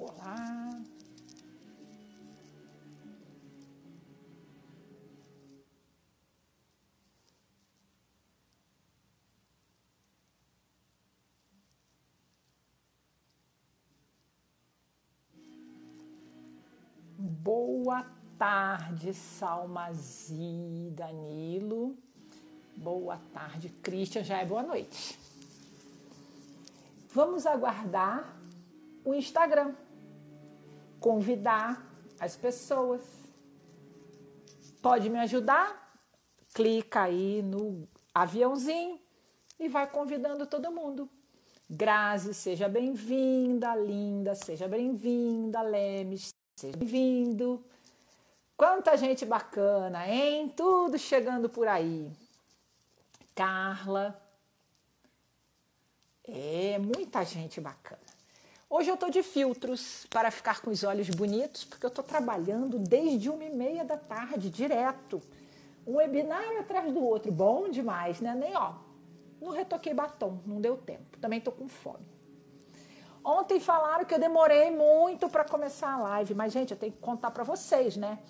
Olá. Boa tarde, Salmazi, Danilo. Boa tarde, Christian. Já é boa noite. Vamos aguardar o Instagram. Convidar as pessoas. Pode me ajudar? Clica aí no aviãozinho e vai convidando todo mundo. Grazi, seja bem-vinda. Linda, seja bem-vinda. Lemes, seja bem-vindo. Quanta gente bacana, hein? Tudo chegando por aí. Carla. Muita gente bacana. Hoje eu tô de filtros para ficar com os olhos bonitos, porque eu tô trabalhando desde 1h30 da tarde, direto. Um webinar atrás do outro. Bom demais, né? Nem não retoquei batom, não deu tempo. Também tô com fome. Ontem falaram que eu demorei muito para começar a live, mas, gente, eu tenho que contar para vocês, né?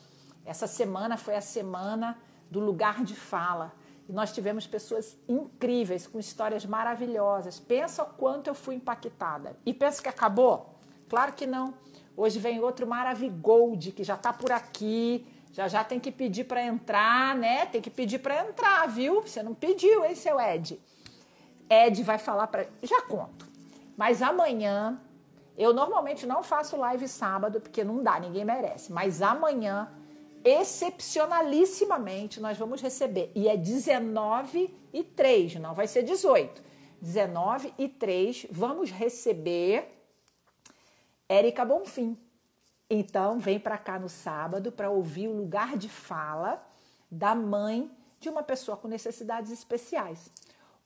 Essa semana foi a semana do lugar de fala. E nós tivemos pessoas incríveis, com histórias maravilhosas. Pensa o quanto eu fui impactada. E pensa que acabou? Claro que não. Hoje vem outro Maravigold, que já está por aqui. Já tem que pedir para entrar, né? Tem que pedir para entrar, viu? Você não pediu, hein, seu Ed? Ed vai falar para... Já conto. Mas amanhã... Eu normalmente não faço live sábado, porque não dá, ninguém merece. Mas amanhã... Excepcionalissimamente, nós vamos receber, e é 19h03, não vai ser 18, 19h03, vamos receber Érica Bonfim. Então, vem para cá no sábado para ouvir o lugar de fala da mãe de uma pessoa com necessidades especiais.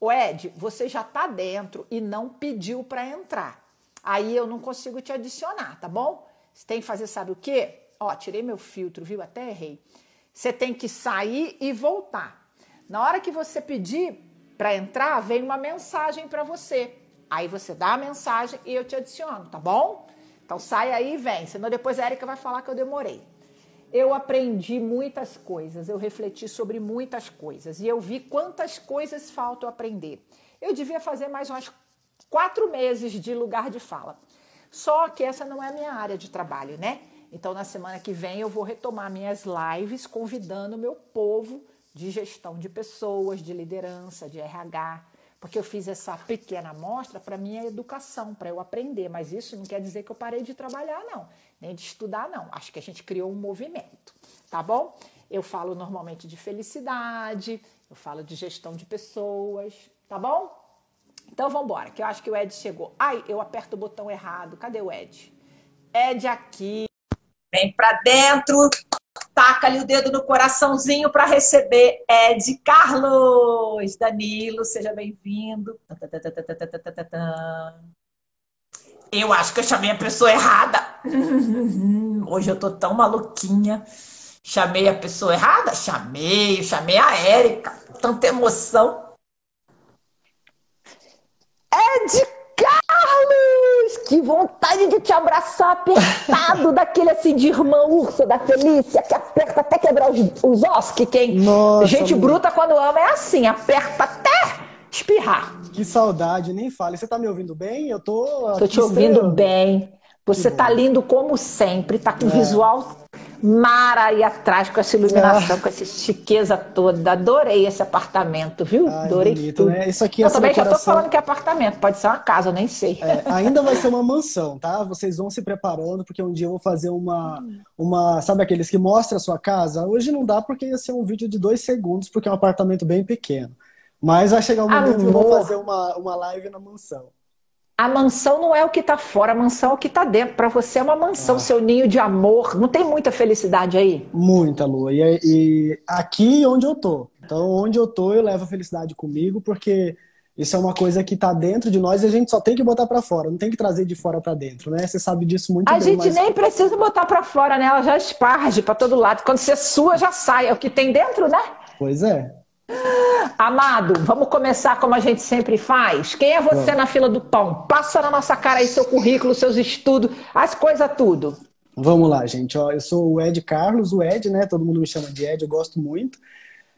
Ô Ed, você já está dentro e não pediu para entrar. Aí eu não consigo te adicionar, tá bom? Você tem que fazer, sabe o quê? Tirei meu filtro, viu? Até errei. Você tem que sair e voltar. Na hora que você pedir para entrar, vem uma mensagem para você. Aí você dá a mensagem e eu te adiciono, tá bom? Então sai aí e vem. Senão depois a Érica vai falar que eu demorei. Eu aprendi muitas coisas, eu refleti sobre muitas coisas e eu vi quantas coisas faltam aprender. Eu devia fazer mais uns 4 meses de lugar de fala. Só que essa não é a minha área de trabalho, né? Então, na semana que vem, eu vou retomar minhas lives convidando o meu povo de gestão de pessoas, de liderança, de RH, porque eu fiz essa pequena amostra para minha educação, para eu aprender, mas isso não quer dizer que eu parei de trabalhar, não, nem de estudar, não. Acho que a gente criou um movimento, tá bom? Eu falo normalmente de felicidade, eu falo de gestão de pessoas, tá bom? Então, vamos embora, que eu acho que o Ed chegou. Ai, eu aperto o botão errado. Cadê o Ed? Ed aqui. Vem pra dentro, taca ali o dedo no coraçãozinho para receber Ed Carlos. Danilo, seja bem-vindo. Eu acho que eu chamei a pessoa errada. Hoje eu tô tão maluquinha. Chamei a pessoa errada? Chamei a Érica. Tanta emoção. Ed Carlos! Que vontade de te abraçar apertado, daquele assim de irmã ursa da Felícia, que aperta até quebrar os ossos, que quem... Nossa, gente bruta quando ama é assim, aperta até espirrar. que saudade, nem fale. Você tá me ouvindo bem? Eu tô Tô aqui te ouvindo estreando. bem. Você tá lindo como sempre, tá com visual mara aí atrás, com essa iluminação, com essa chiqueza toda. Adorei esse apartamento, viu? Ai, Adorei bonito, tudo. né? Isso aqui é Eu essa também já tô decoração. falando que é apartamento, pode ser uma casa, eu nem sei. Ainda vai ser uma mansão, tá? Vocês vão se preparando, porque um dia eu vou fazer sabe aqueles que mostram a sua casa? Hoje não dá porque ia ser um vídeo de 2 segundos, porque é um apartamento bem pequeno. Mas vai chegar um momento que eu vou fazer uma live na mansão. A mansão não é o que está fora, a mansão é o que está dentro. Para você é uma mansão, seu ninho de amor. Não tem muita felicidade aí? Muita, Lua. E aqui onde eu tô. Então, onde eu tô, eu levo a felicidade comigo, porque isso é uma coisa que tá dentro de nós e a gente só tem que botar para fora. Não tem que trazer de fora para dentro, né? Você sabe disso muito A bem, gente mas... nem precisa botar para fora, né? Ela já esparge para todo lado. Quando você sua, já sai. É o que tem dentro, né? Pois é. Amado, vamos começar como a gente sempre faz? Quem é você Vamos. na fila do pão? Passa na nossa cara aí seu currículo, seus estudos, as coisas tudo. Vamos lá, gente. Ó, eu sou o Ed Carlos, o Ed, né? Todo mundo me chama de Ed, eu gosto muito.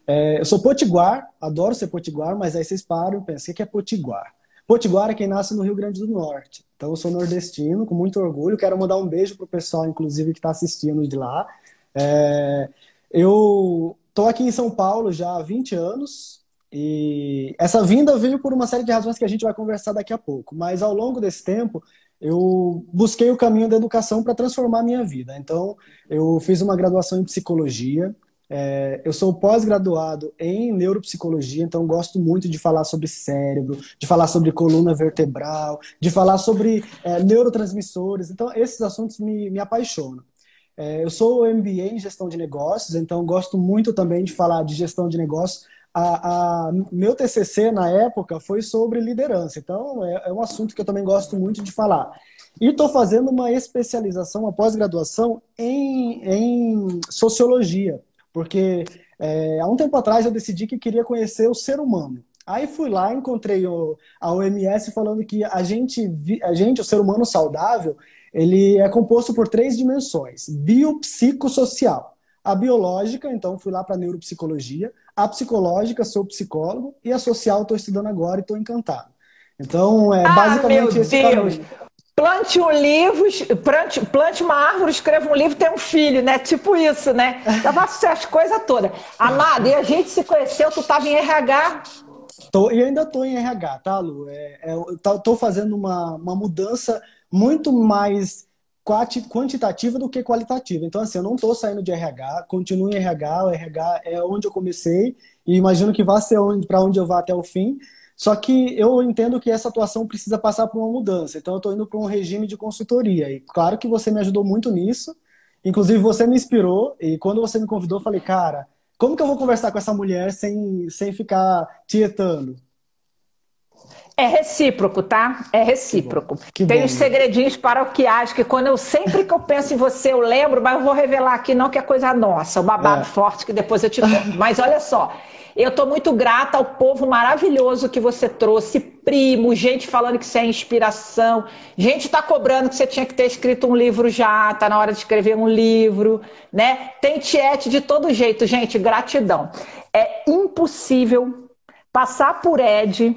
Eu sou potiguar, adoro ser potiguar, mas aí vocês param e pensam, o que é potiguar? Potiguar é quem nasce no Rio Grande do Norte. Então eu sou nordestino, com muito orgulho. Quero mandar um beijo pro pessoal, inclusive, que está assistindo de lá. É, eu tô aqui em São Paulo já há 20 anos e essa vinda veio por uma série de razões que a gente vai conversar daqui a pouco. Mas ao longo desse tempo, eu busquei o caminho da educação para transformar a minha vida. Então, eu fiz uma graduação em psicologia. Eu sou pós-graduado em neuropsicologia, então gosto muito de falar sobre cérebro, de falar sobre coluna vertebral, de falar sobre neurotransmissores. Então, esses assuntos me apaixonam. Eu sou MBA em gestão de negócios, então gosto muito também de falar de gestão de negócios. Meu TCC, na época, foi sobre liderança, então é um assunto que eu também gosto muito de falar. E estou fazendo uma especialização, uma pós-graduação em sociologia, porque há um tempo atrás eu decidi que queria conhecer o ser humano. Aí fui lá, encontrei a OMS falando que o ser humano saudável, ele é composto por 3 dimensões: biopsicossocial. A biológica, então fui lá para a neuropsicologia. A psicológica, sou psicólogo. E a social, estou estudando agora e estou encantado. Então, é Ah, meu basicamente esse Deus! caminho. Plante um livro, plante uma árvore, escreva um livro, tem um filho, né? Tipo isso, né? Eu faço as coisas todas. Amado, e a gente se conheceu, tu estava em RH. E ainda estou em RH, tá, Lu? Estou fazendo uma mudança muito mais quantitativa do que qualitativa. Então, assim, eu não estou saindo de RH, continuo em RH, o RH é onde eu comecei e imagino que vai ser para onde eu vá até o fim. Só que eu entendo que essa atuação precisa passar por uma mudança. Então, eu estou indo para um regime de consultoria. E claro que você me ajudou muito nisso. Inclusive, você me inspirou. E quando você me convidou, eu falei, cara, como que eu vou conversar com essa mulher sem ficar tietando? É recíproco, tá? É Que bom. recíproco. Que Tem bom, os Lu. segredinhos paroquiais que sempre que eu penso em você eu lembro, mas eu vou revelar aqui não que é coisa nossa, o babado É. forte que depois eu te conto. Mas olha só, eu tô muito grata ao povo maravilhoso que você trouxe, primo, gente falando que você é inspiração, gente tá cobrando que você tinha que ter escrito um livro já, tá na hora de escrever um livro, né? Tem tiete de todo jeito, gente, gratidão. É impossível passar por Ed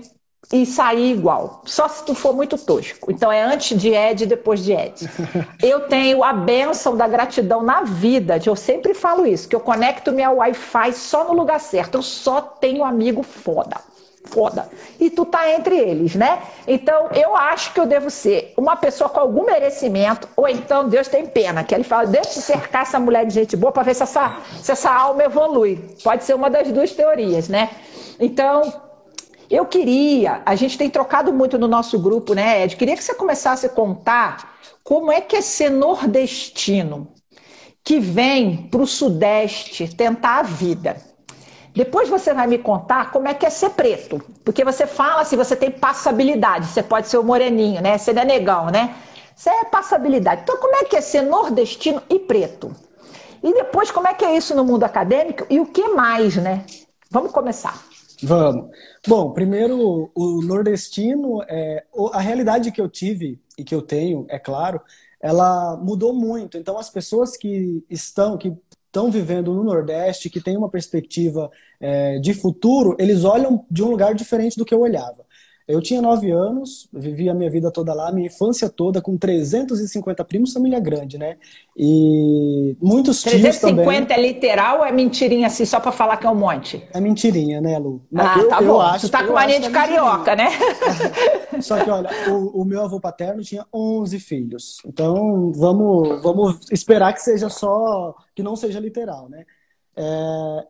e sair igual. Só se tu for muito tosco. Então é antes de Ed e depois de Ed. Eu tenho a bênção da gratidão na vida, eu sempre falo isso, que eu conecto minha Wi-Fi só no lugar certo. Eu só tenho amigo foda. Foda. E tu tá entre eles, né? Então eu acho que eu devo ser uma pessoa com algum merecimento, ou então Deus tem pena, que ele fala, deixa eu cercar essa mulher de gente boa para ver se essa alma evolui. Pode ser uma das duas teorias, né? Então, a gente tem trocado muito no nosso grupo, né, Ed? Queria que você começasse a contar como é que é ser nordestino, que vem para o Sudeste tentar a vida. Depois você vai me contar como é que é ser preto, porque você fala assim, você tem passabilidade, você pode ser o moreninho, né? Você não é negão, né? Você é passabilidade. Então, como é que é ser nordestino e preto? E depois, como é que é isso no mundo acadêmico e o que mais, né? Vamos começar. Vamos. Bom, primeiro, o nordestino, a realidade que eu tive e que eu tenho, é claro, ela mudou muito. Então, as pessoas que estão vivendo no Nordeste, que têm uma perspectiva de futuro, eles olham de um lugar diferente do que eu olhava. Eu tinha 9 anos, vivi a minha vida toda lá, minha infância toda, com 350 primos, família grande, né? E muitos tios também. 350 é literal ou é mentirinha assim, só pra falar que é um monte? É mentirinha, né, Lu? Ah, Eu, tá eu bom. Tu acho, tá com eu acho mania que de é mentirinha. carioca, né? Só que, olha, o meu avô paterno tinha 11 filhos. Então, vamos esperar que seja só, que não seja literal, né?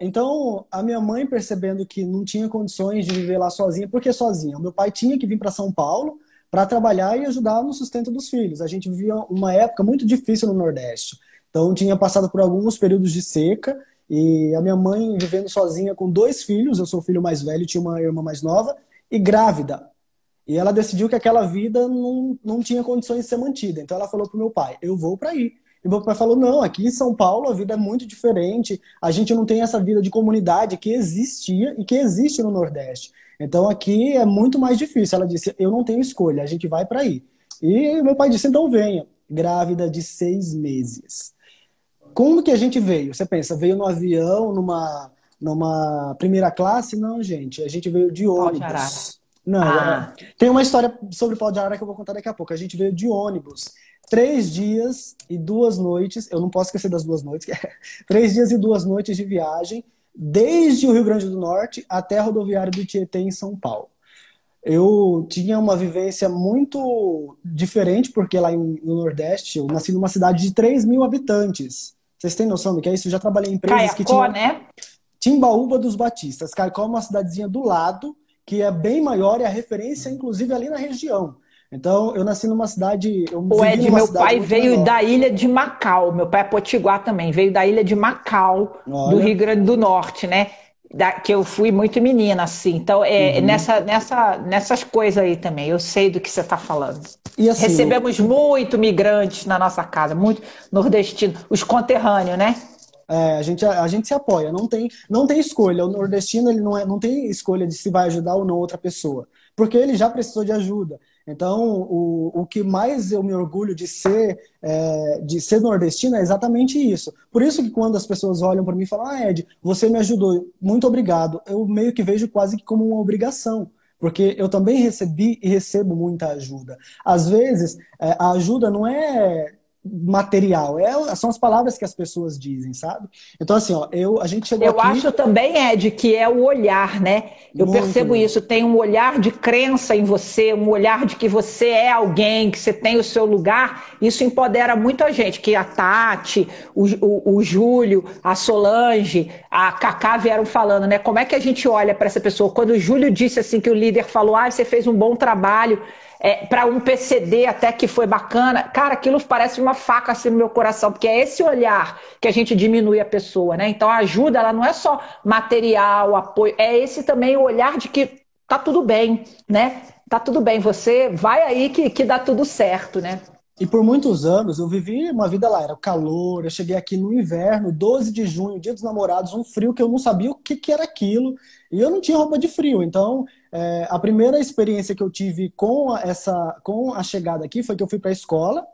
Então, a minha mãe percebendo que não tinha condições de viver lá sozinha, por que sozinha? O meu pai tinha que vir para São Paulo para trabalhar e ajudar no sustento dos filhos. A gente vivia uma época muito difícil no Nordeste. Então, tinha passado por alguns períodos de seca e a minha mãe vivendo sozinha com 2 filhos, eu sou o filho mais velho, tinha uma irmã mais nova, e grávida. E ela decidiu que aquela vida não tinha condições de ser mantida. Então ela falou pro meu pai, eu vou para aí. E meu pai falou, não, aqui em São Paulo a vida é muito diferente, a gente não tem essa vida de comunidade que existia e que existe no Nordeste. Então aqui é muito mais difícil. Ela disse, eu não tenho escolha, a gente vai para aí. E meu pai disse, então venha. Grávida de 6 meses. Como que a gente veio? Você pensa, veio no avião, numa primeira classe? Não, gente, a gente veio de Pau de arara. ônibus. Não, Ah, tem uma história sobre pau de arara que eu vou contar daqui a pouco. A gente veio de ônibus. 3 dias e 2 noites, eu não posso esquecer das 2 noites, 3 dias e 2 noites de viagem, desde o Rio Grande do Norte até a rodoviária do Tietê, em São Paulo. Eu tinha uma vivência muito diferente, porque lá no Nordeste eu nasci numa cidade de 3 mil habitantes. Vocês têm noção do que é isso? Eu já trabalhei em empresas que Caiacó, tinham né? Timbaúba dos Batistas. Caicó é uma cidadezinha do lado, que é bem maior e a referência, inclusive, ali na região. Então, eu nasci numa cidade, eu O vivi Ed, numa meu cidade pai muito veio menor. da ilha de Macau. Meu pai é potiguar também, veio da ilha de Macau, do Olha. Rio Grande do Norte, né? Que eu fui muito menina, assim. Então, Uhum. nessas coisas aí também, eu sei do que você está falando. E assim, Recebemos muito migrantes na nossa casa, muito nordestino, os conterrâneos, né? a gente se apoia, não tem escolha. O nordestino ele não tem escolha de se vai ajudar ou não outra pessoa, porque ele já precisou de ajuda. Então, o que mais eu me orgulho de ser nordestino é exatamente isso. Por isso que quando as pessoas olham para mim e falam, Ed, você me ajudou, muito obrigado, eu meio que vejo quase que como uma obrigação. Porque eu também recebi e recebo muita ajuda. Às vezes, a ajuda não é material. São as palavras que as pessoas dizem, sabe? Então, assim, ó, a gente chegou Eu aqui acho também, Ed, que é o olhar, né? Eu muito, percebo Lu. isso. Tem um olhar de crença em você, um olhar de que você é alguém, que você tem o seu lugar. Isso empodera muito a gente. Que a Tati, o Júlio, a Solange, a Cacá vieram falando, né? Como é que a gente olha para essa pessoa? Quando o Júlio disse assim que o líder falou, você fez um bom trabalho. Para um PCD até que foi bacana, cara, aquilo parece uma faca assim no meu coração, porque é esse olhar que a gente diminui a pessoa, né? Então a ajuda, ela não é só material, apoio, é esse também o olhar de que tá tudo bem, né? Tá tudo bem, você vai aí que dá tudo certo, né? E por muitos anos eu vivi uma vida lá, era o calor, eu cheguei aqui no inverno, 12 de junho, Dia dos Namorados, um frio que eu não sabia o que que era aquilo, e eu não tinha roupa de frio. Então, a primeira experiência que eu tive com a chegada aqui foi que eu fui para a escola,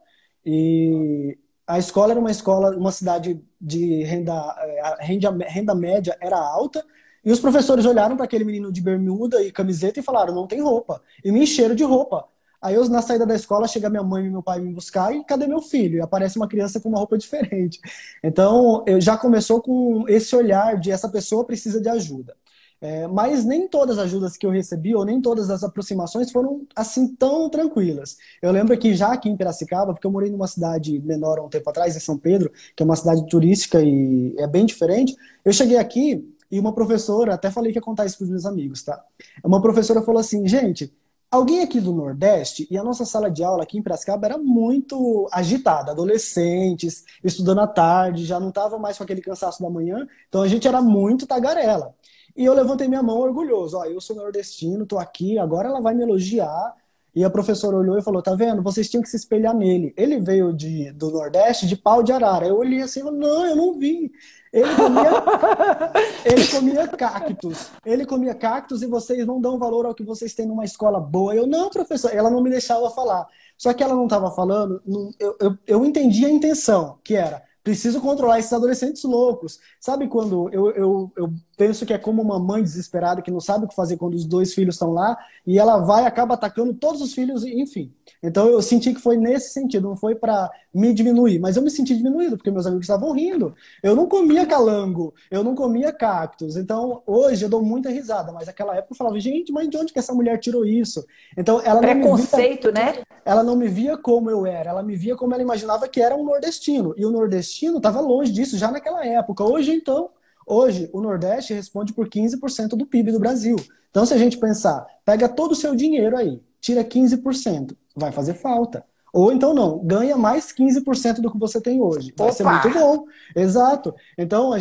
e a escola era uma escola, uma cidade de renda média era alta, e os professores olharam para aquele menino de bermuda e camiseta e falaram, não tem roupa, e me encheram de roupa. Aí eu, na saída da escola, chega minha mãe e meu pai me buscar e cadê meu filho? E aparece uma criança com uma roupa diferente. Então, eu já começou com esse olhar de essa pessoa precisa de ajuda. Mas nem todas as ajudas que eu recebi ou nem todas as aproximações foram assim tão tranquilas. Eu lembro que já aqui em Piracicaba, porque eu morei numa cidade menor há um tempo atrás, em São Pedro, que é uma cidade turística e é bem diferente, eu cheguei aqui e uma professora, até falei que ia contar isso para os meus amigos, tá? Uma professora falou assim, gente, alguém aqui do Nordeste, e a nossa sala de aula aqui em Piracicaba era muito agitada, adolescentes, estudando à tarde, já não estava mais com aquele cansaço da manhã, então a gente era muito tagarela. E eu levantei minha mão orgulhoso, eu sou nordestino, tô aqui, agora ela vai me elogiar. E a professora olhou e falou, tá vendo? Vocês tinham que se espelhar nele. Ele veio do Nordeste de pau de arara. Eu olhei assim, não, eu não vi. Ele comia ele comia cactos. Ele comia cactos e vocês não dão valor ao que vocês têm numa escola boa. Eu, não, professor. Ela não me deixava falar. Só que ela não estava falando. Eu entendi a intenção, que era preciso controlar esses adolescentes loucos. Sabe quando eu penso que é como uma mãe desesperada que não sabe o que fazer quando os dois filhos estão lá e ela vai e acaba atacando todos os filhos, enfim. Então eu senti que foi nesse sentido, não foi para me diminuir, mas eu me senti diminuído porque meus amigos estavam rindo. Eu não comia calango, eu não comia cactos. Então hoje eu dou muita risada, mas naquela época eu falava, gente, mas de onde que essa mulher tirou isso? Então Preconceito, né? ela não me via como eu era, ela me via como ela imaginava que era um nordestino. E o nordestino estava longe disso já naquela época. Hoje o Nordeste responde por 15% do PIB do Brasil. Então, se a gente pensar, pega todo o seu dinheiro aí, tira 15%, vai fazer falta. Ou então não, ganha mais 15% do que você tem hoje. Vai ser muito Opa! bom. Exato. Então,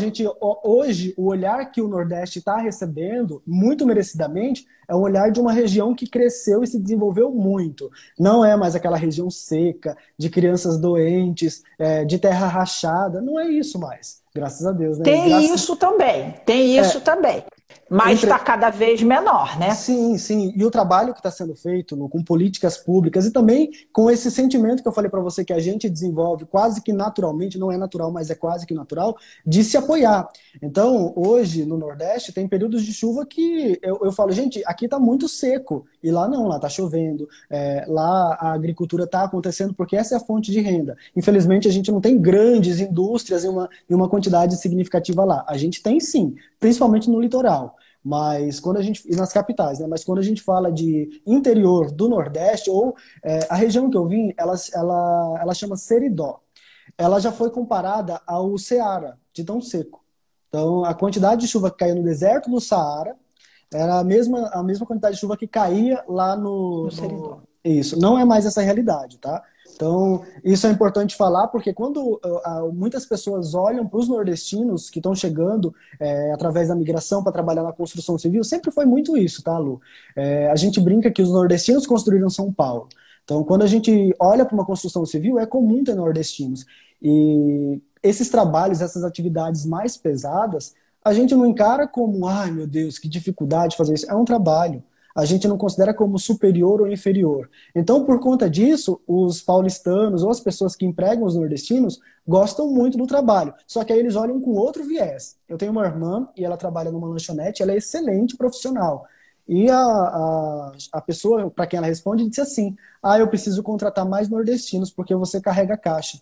hoje, o olhar que o Nordeste está recebendo, muito merecidamente, é um olhar de uma região que cresceu e se desenvolveu muito. Não é mais aquela região seca, de crianças doentes, de terra rachada. Não é isso mais. Graças a Deus, né? Tem isso também. Mas está Entre, cada vez menor, né? Sim, sim. E o trabalho que está sendo feito, Lu, com políticas públicas e também com esse sentimento que eu falei para você que a gente desenvolve quase que naturalmente, não é natural, mas é quase que natural, de se apoiar. Então, hoje no Nordeste tem períodos de chuva que eu falo, gente, aqui está muito seco. E lá não, lá está chovendo. Lá a agricultura está acontecendo porque essa é a fonte de renda. Infelizmente, a gente não tem grandes indústrias em uma quantidade significativa lá. A gente tem sim, principalmente no litoral. Mas quando a gente, e nas capitais, né? Mas quando a gente fala de interior do Nordeste, ou a região que eu vim, ela chama Seridó. Ela já foi comparada ao Ceará, de tão seco. Então, a quantidade de chuva que caiu no deserto do Saara era a mesma quantidade de chuva que caía lá No Seridó. Isso, não é mais essa realidade, tá? Então, isso é importante falar, porque quando muitas pessoas olham para os nordestinos que estão chegando através da migração para trabalhar na construção civil, sempre foi muito isso, tá, Lu? A gente brinca que os nordestinos construíram São Paulo. Então, quando a gente olha para uma construção civil, é comum ter nordestinos. E esses trabalhos, essas atividades mais pesadas, a gente não encara como, ai meu Deus, que dificuldade fazer isso. É um trabalho. A gente não considera como superior ou inferior. Então, por conta disso, os paulistanos ou as pessoas que empregam os nordestinos gostam muito do trabalho. Só que aí eles olham com outro viés. Eu tenho uma irmã e ela trabalha numa lanchonete, ela é excelente profissional. E a pessoa para quem ela responde disse assim: ah, eu preciso contratar mais nordestinos porque você carrega caixa.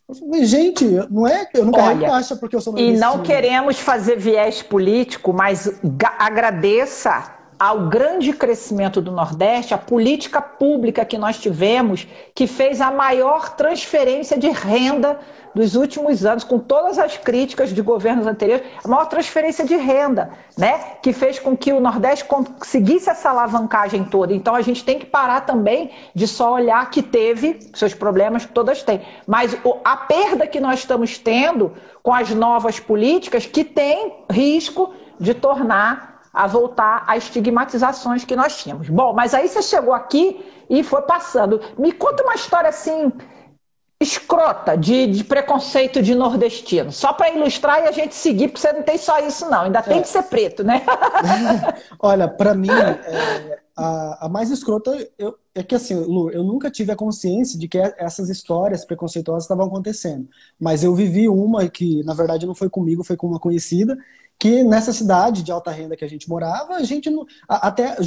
Eu falei, gente, não é, eu não carrego Olha, caixa porque eu sou e não nordestino. queremos fazer viés político, mas agradeça ao grande crescimento do Nordeste, a política pública que nós tivemos, que fez a maior transferência de renda dos últimos anos, com todas as críticas de governos anteriores, a maior transferência de renda, né? Que fez com que o Nordeste conseguisse essa alavancagem toda. Então a gente tem que parar também de só olhar que teve seus problemas, todas têm, mas a perda que nós estamos tendo com as novas políticas, que tem risco de tornar a voltar às estigmatizações que nós tínhamos. Bom, mas aí você chegou aqui e foi passando. Me conta uma história assim escrota de preconceito de nordestino, só para ilustrar e a gente seguir, porque você não tem só isso não, ainda tem de ser preto, né? Olha, para mim, a mais escrota é que assim, Lu, eu nunca tive a consciência de que essas histórias preconceituosas estavam acontecendo. Mas eu vivi uma que, na verdade, não foi comigo, foi com uma conhecida, que nessa cidade de alta renda que a gente morava, a gente não.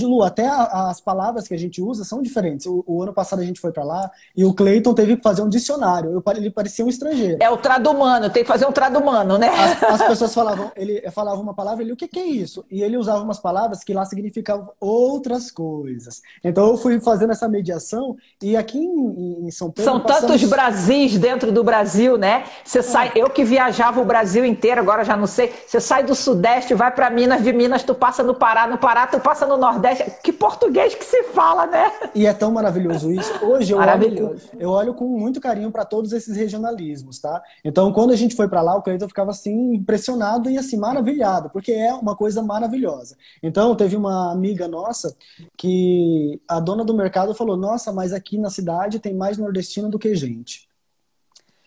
Lu, até as palavras que a gente usa são diferentes. O ano passado a gente foi para lá e o Cleiton teve que fazer um dicionário. Ele parecia um estrangeiro. É o tradumano, tem que fazer um tradumano, né? As pessoas falavam, ele falava uma palavra, o que é isso? E ele usava umas palavras que lá significavam outras coisas. Então eu fui fazendo essa mediação e aqui em São Pedro São tantos Brasis dentro do Brasil, né? Você sai, eu que viajava o Brasil inteiro, agora já não sei. Você sai do Sudeste, vai para Minas, de Minas tu passa no Pará, tu passa no Nordeste. Que português que se fala, né? E é tão maravilhoso isso. Hoje Maravilhoso. eu olho com muito carinho para todos esses regionalismos, tá? Então, quando a gente foi para lá, o Cleiton ficava assim impressionado e assim maravilhado, porque é uma coisa maravilhosa. Então, teve uma amiga nossa que a dona do mercado falou: "Nossa, mas aqui na cidade tem mais nordestino do que gente".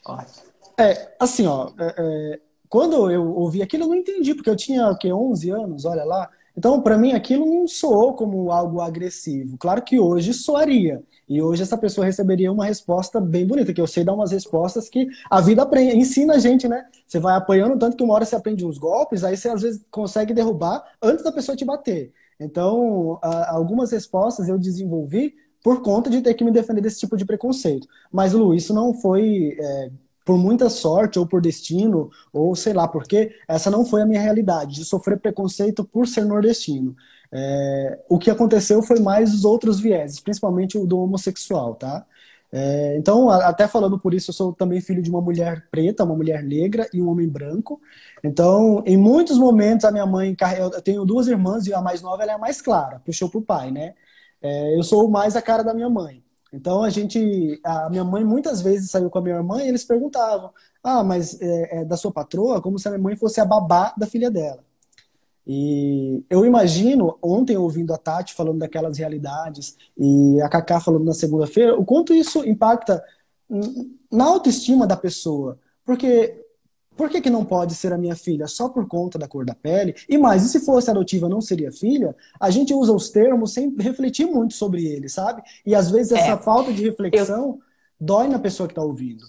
Ótimo. Assim, ó, quando eu ouvi aquilo, eu não entendi, porque eu tinha, o quê, 11 anos, olha lá. Então, para mim, aquilo não soou como algo agressivo. Claro que hoje soaria. E hoje essa pessoa receberia uma resposta bem bonita, que eu sei dar umas respostas que a vida ensina a gente, né? Você vai apanhando tanto que uma hora você aprende uns golpes, aí você às vezes consegue derrubar antes da pessoa te bater. Então, algumas respostas eu desenvolvi por conta de ter que me defender desse tipo de preconceito. Mas, Lu, isso não foi por muita sorte ou por destino, ou sei lá por quê, essa não foi a minha realidade, de sofrer preconceito por ser nordestino. O que aconteceu foi mais os outros vieses, principalmente o do homossexual, tá? Então, até falando por isso, eu sou também filho de uma mulher preta, uma mulher negra e um homem branco. Então, em muitos momentos, a minha mãe, eu tenho duas irmãs e a mais nova ela é a mais clara, puxou pro pai, né? Eu sou mais a cara da minha mãe. Então a minha mãe muitas vezes saiu com a minha irmã e eles perguntavam: ah, mas é da sua patroa? Como se a minha mãe fosse a babá da filha dela. E eu imagino, ontem ouvindo a Tati falando daquelas realidades e a Cacá falando na segunda-feira, o quanto isso impacta na autoestima da pessoa. Porque por que que não pode ser a minha filha só por conta da cor da pele? E mais, e se fosse adotiva não seria filha? A gente usa os termos sem refletir muito sobre eles, sabe? E às vezes essa É, falta de eu, reflexão dói na pessoa que está ouvindo.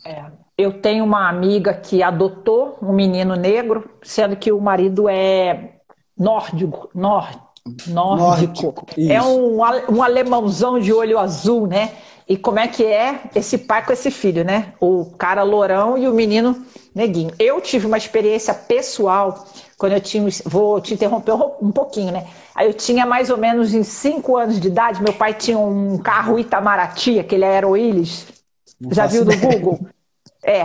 eu tenho uma amiga que adotou um menino negro, sendo que o marido é nórdico, nórdico. Nórdico, É isso. um alemãozão de olho azul, né? E como é que é esse pai com esse filho, né? O cara lourão e o menino neguinho. Eu tive uma experiência pessoal quando eu tinha. Vou te interromper um pouquinho, né? Aí eu tinha mais ou menos em 5 anos de idade. Meu pai tinha um carro Itamaraty, aquele Aero Willys. Não Já faço viu no ideia. Google?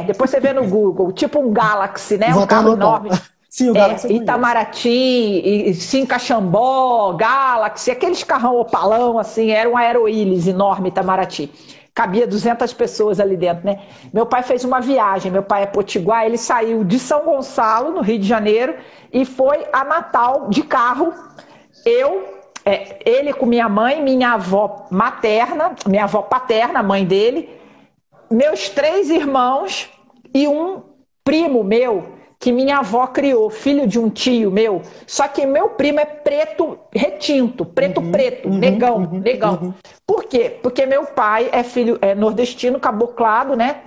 Depois você vê no Google, tipo um Galaxy, né? Vou Um até carro anotar. enorme. Sim, o Galaxy eu conheço. Itamaraty, e Cinca Xambó, Galaxy, aqueles carrão opalão, assim, era um Aeroílis enorme, Itamaraty. Cabia 200 pessoas ali dentro, né? Meu pai fez uma viagem, meu pai é potiguar, ele saiu de São Gonçalo, no Rio de Janeiro, e foi a Natal de carro. Ele com minha mãe, minha avó materna, minha avó paterna, a mãe dele, meus 3 irmãos e um primo meu que minha avó criou, filho de um tio meu. Só que meu primo é preto retinto, preto Uhum, preto, uhum, negão, uhum, negão. uhum. Por quê? Porque meu pai é nordestino, caboclado, né?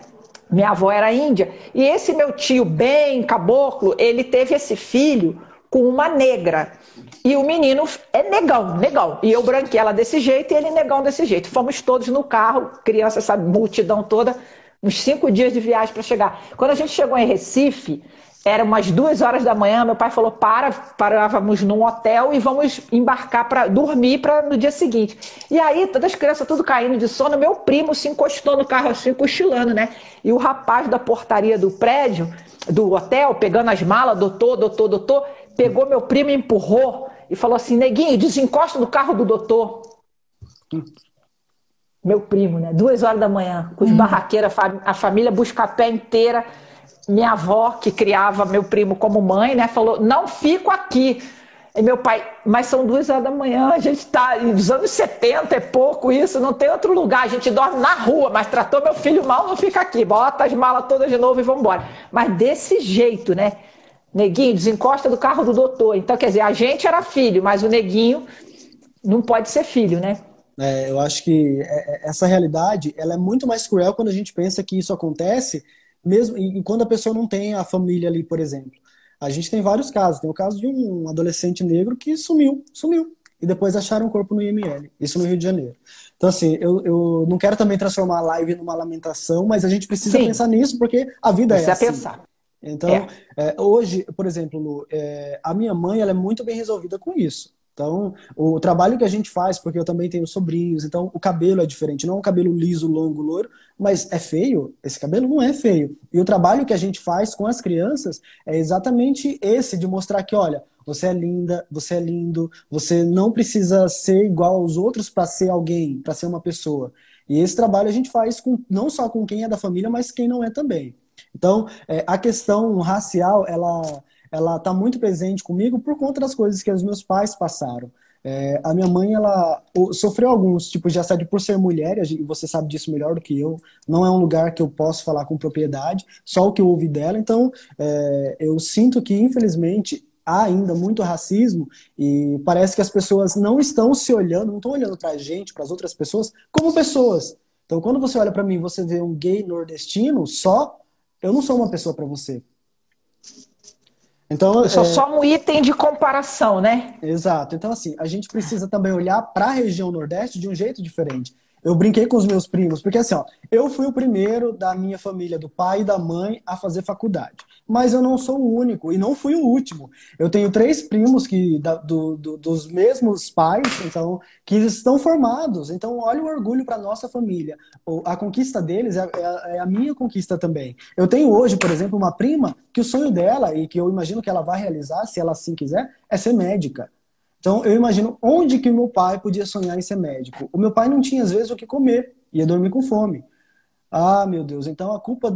Minha avó era índia. E esse meu tio, bem caboclo, ele teve esse filho com uma negra. E o menino é negão, negão. E eu branquei ela desse jeito e ele negão desse jeito. Fomos todos no carro, criança, essa multidão toda, uns 5 dias de viagem para chegar. Quando a gente chegou em Recife, era umas 2 horas da manhã, meu pai falou, parávamos num hotel e vamos embarcar para dormir para no dia seguinte. E aí, todas as crianças tudo caindo de sono, meu primo se encostou no carro assim, cochilando, né? E o rapaz da portaria do prédio, do hotel, pegando as malas, doutor, pegou meu primo e empurrou e falou assim, neguinho, desencosta do carro do doutor. Meu primo, né? 2 horas da manhã, com os barraqueiros, a família Buscapé inteira. Minha avó, que criava meu primo como mãe, né? Falou, não fico aqui. E meu pai, mas são 2 horas da manhã, a gente está nos anos 70, é pouco isso, não tem outro lugar, a gente dorme na rua, mas tratou meu filho mal, não fica aqui, bota as malas todas de novo e vamos embora. Mas desse jeito, né? Neguinho, desencosta do carro do doutor. Então, quer dizer, a gente era filho, mas o neguinho não pode ser filho, né? Eu acho que essa realidade ela é muito mais cruel quando a gente pensa que isso acontece mesmo e quando a pessoa não tem a família ali, por exemplo. A gente tem vários casos. Tem o caso de um adolescente negro que sumiu. E depois acharam o corpo no IML. Isso no Rio de Janeiro. Então, assim, eu não quero também transformar a live numa lamentação, mas a gente precisa Sim, pensar nisso porque a vida é precisa assim. pensar. Então, É. hoje, por exemplo, Lu, a minha mãe ela é muito bem resolvida com isso. Então, o trabalho que a gente faz, porque eu também tenho sobrinhos, então o cabelo é diferente, não é um cabelo liso, longo, loiro, mas é feio? Esse cabelo não é feio. E o trabalho que a gente faz com as crianças é exatamente esse, de mostrar que, olha, você é linda, você é lindo, você não precisa ser igual aos outros para ser alguém, para ser uma pessoa. E esse trabalho a gente faz não só com quem é da família, mas quem não é também. Então, a questão racial, ela está muito presente comigo por conta das coisas que os meus pais passaram. A minha mãe, ela sofreu alguns tipos de assédio por ser mulher, e você sabe disso melhor do que eu. Não é um lugar que eu posso falar com propriedade, só o que eu ouvi dela. Então, eu sinto que, infelizmente, há ainda muito racismo e parece que as pessoas não estão se olhando, não estão olhando para a gente, para as outras pessoas, como pessoas. Então, quando você olha para mim, você vê um gay nordestino só, eu não sou uma pessoa para você. Então, Eu sou só um item de comparação, né? exato. Então, assim, a gente precisa também olhar para a região Nordeste de um jeito diferente. Eu brinquei com os meus primos, porque assim, ó, eu fui o primeiro da minha família, do pai e da mãe, a fazer faculdade. Mas eu não sou o único e não fui o último. Eu tenho 3 primos dos mesmos pais, então, que estão formados. Então, olha o orgulho para nossa família. A conquista deles é a minha conquista também. Eu tenho hoje, por exemplo, uma prima que o sonho dela, e que eu imagino que ela vai realizar, se ela assim quiser, é ser médica. Então, eu imagino onde que o meu pai podia sonhar em ser médico. O meu pai não tinha, às vezes, o que comer, ia dormir com fome. Ah, meu Deus, então a culpa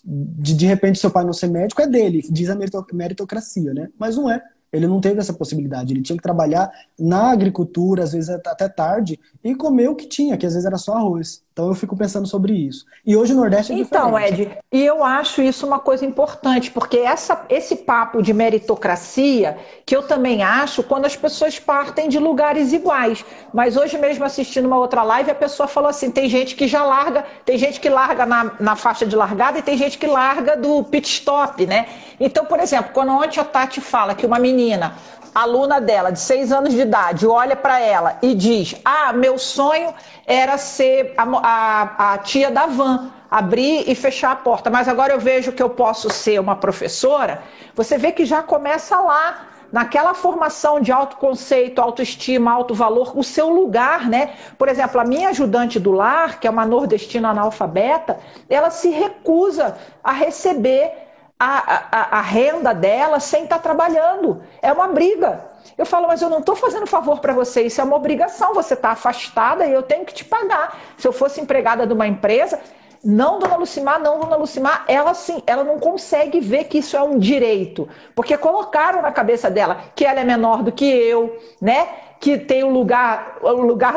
de repente seu pai não ser médico é dele, diz a meritocracia, né? Mas não é. Ele não teve essa possibilidade. Ele tinha que trabalhar na agricultura, às vezes até tarde, e comer o que tinha, que às vezes era só arroz. Então eu fico pensando sobre isso. E hoje o Nordeste é Então, diferente. Ed, e eu acho isso uma coisa importante, porque esse papo de meritocracia, que eu também acho quando as pessoas partem de lugares iguais. Mas hoje mesmo assistindo uma outra live, a pessoa falou assim, tem gente que já larga, tem gente que larga na faixa de largada e tem gente que larga do pit stop, né? Então, por exemplo, quando ontem a Tati fala que uma menina, aluna dela, de 6 anos de idade, olha para ela e diz, meu sonho era ser a tia da van, abrir e fechar a porta, mas agora eu vejo que eu posso ser uma professora. Você vê que já começa lá, naquela formação de autoconceito, autoestima, autovalor, o seu lugar, né? Por exemplo, a minha ajudante do lar, que é uma nordestina analfabeta, ela se recusa a receber a renda dela sem estar trabalhando. É uma briga. Eu falo, mas eu não estou fazendo favor para você, isso é uma obrigação, você está afastada e eu tenho que te pagar. Se eu fosse empregada de uma empresa, não, dona Lucimar, ela sim, ela não consegue ver que isso é um direito, porque colocaram na cabeça dela que ela é menor do que eu, né? Que tem o lugar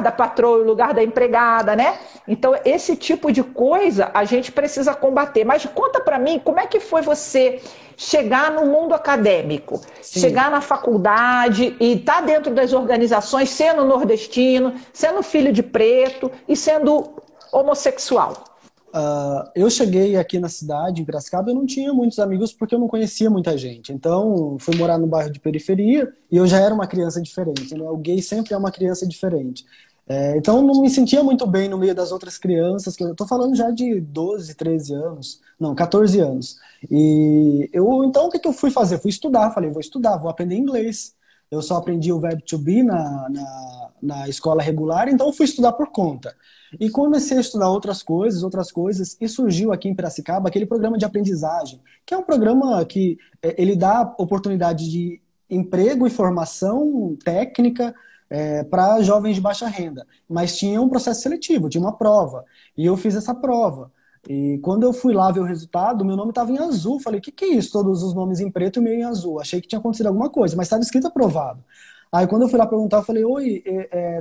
da patroa e o lugar da empregada, né? Então, esse tipo de coisa a gente precisa combater. Mas conta para mim, como é que foi você chegar no mundo acadêmico, Sim. chegar na faculdade e estar dentro das organizações, sendo nordestino, sendo filho de preto e sendo homossexual? Eu cheguei aqui na cidade, em Piracicaba, eu não tinha muitos amigos porque eu não conhecia muita gente. Então, fui morar no bairro de periferia e eu já era uma criança diferente, né? O gay sempre é uma criança diferente. Então, eu não me sentia muito bem no meio das outras crianças, que eu tô falando já de 12, 13 anos, não, 14 anos. Então, o que eu fui fazer? Fui estudar, falei, vou estudar, vou aprender inglês. Eu só aprendi o verbo to be na escola regular, então eu fui estudar por conta. E comecei a estudar outras coisas, e surgiu aqui em Piracicaba aquele programa de aprendizagem, que é um programa que ele dá oportunidade de emprego e formação técnica para jovens de baixa renda. Mas tinha um processo seletivo, tinha uma prova. E eu fiz essa prova. E quando eu fui lá ver o resultado, meu nome estava em azul. Falei, o que é isso? Todos os nomes em preto e o meu em azul. Achei que tinha acontecido alguma coisa, mas estava escrito aprovado. Aí quando eu fui lá perguntar, eu falei, oi,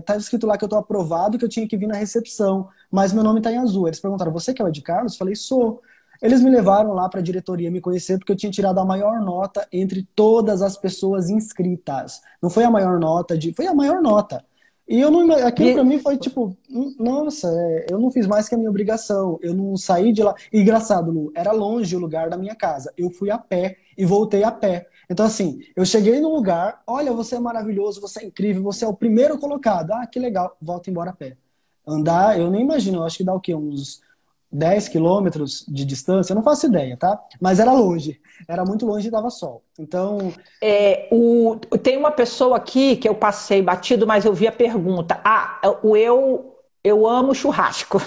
tá escrito lá que eu tô aprovado, que eu tinha que vir na recepção, mas meu nome tá em azul. Eles perguntaram, você que é o Ed Carlos? Eu falei, sou. Eles me levaram lá para a diretoria me conhecer porque eu tinha tirado a maior nota entre todas as pessoas inscritas. Não foi a maior nota, foi a maior nota. E eu não, aquilo para mim foi tipo, nossa, eu não fiz mais que a minha obrigação. Eu não saí de lá. E engraçado, Lu, era longe o lugar da minha casa. Eu fui a pé e voltei a pé. Então, assim, eu cheguei no lugar, olha, você é maravilhoso, você é incrível, você é o primeiro colocado. Ah, que legal, volta embora a pé. Andar, eu nem imagino, eu acho que dá o quê? Uns 10 quilômetros de distância, eu não faço ideia, tá? Mas era longe, era muito longe e dava sol. Então, Tem uma pessoa aqui que eu passei batido, mas eu vi a pergunta. Eu amo churrasco.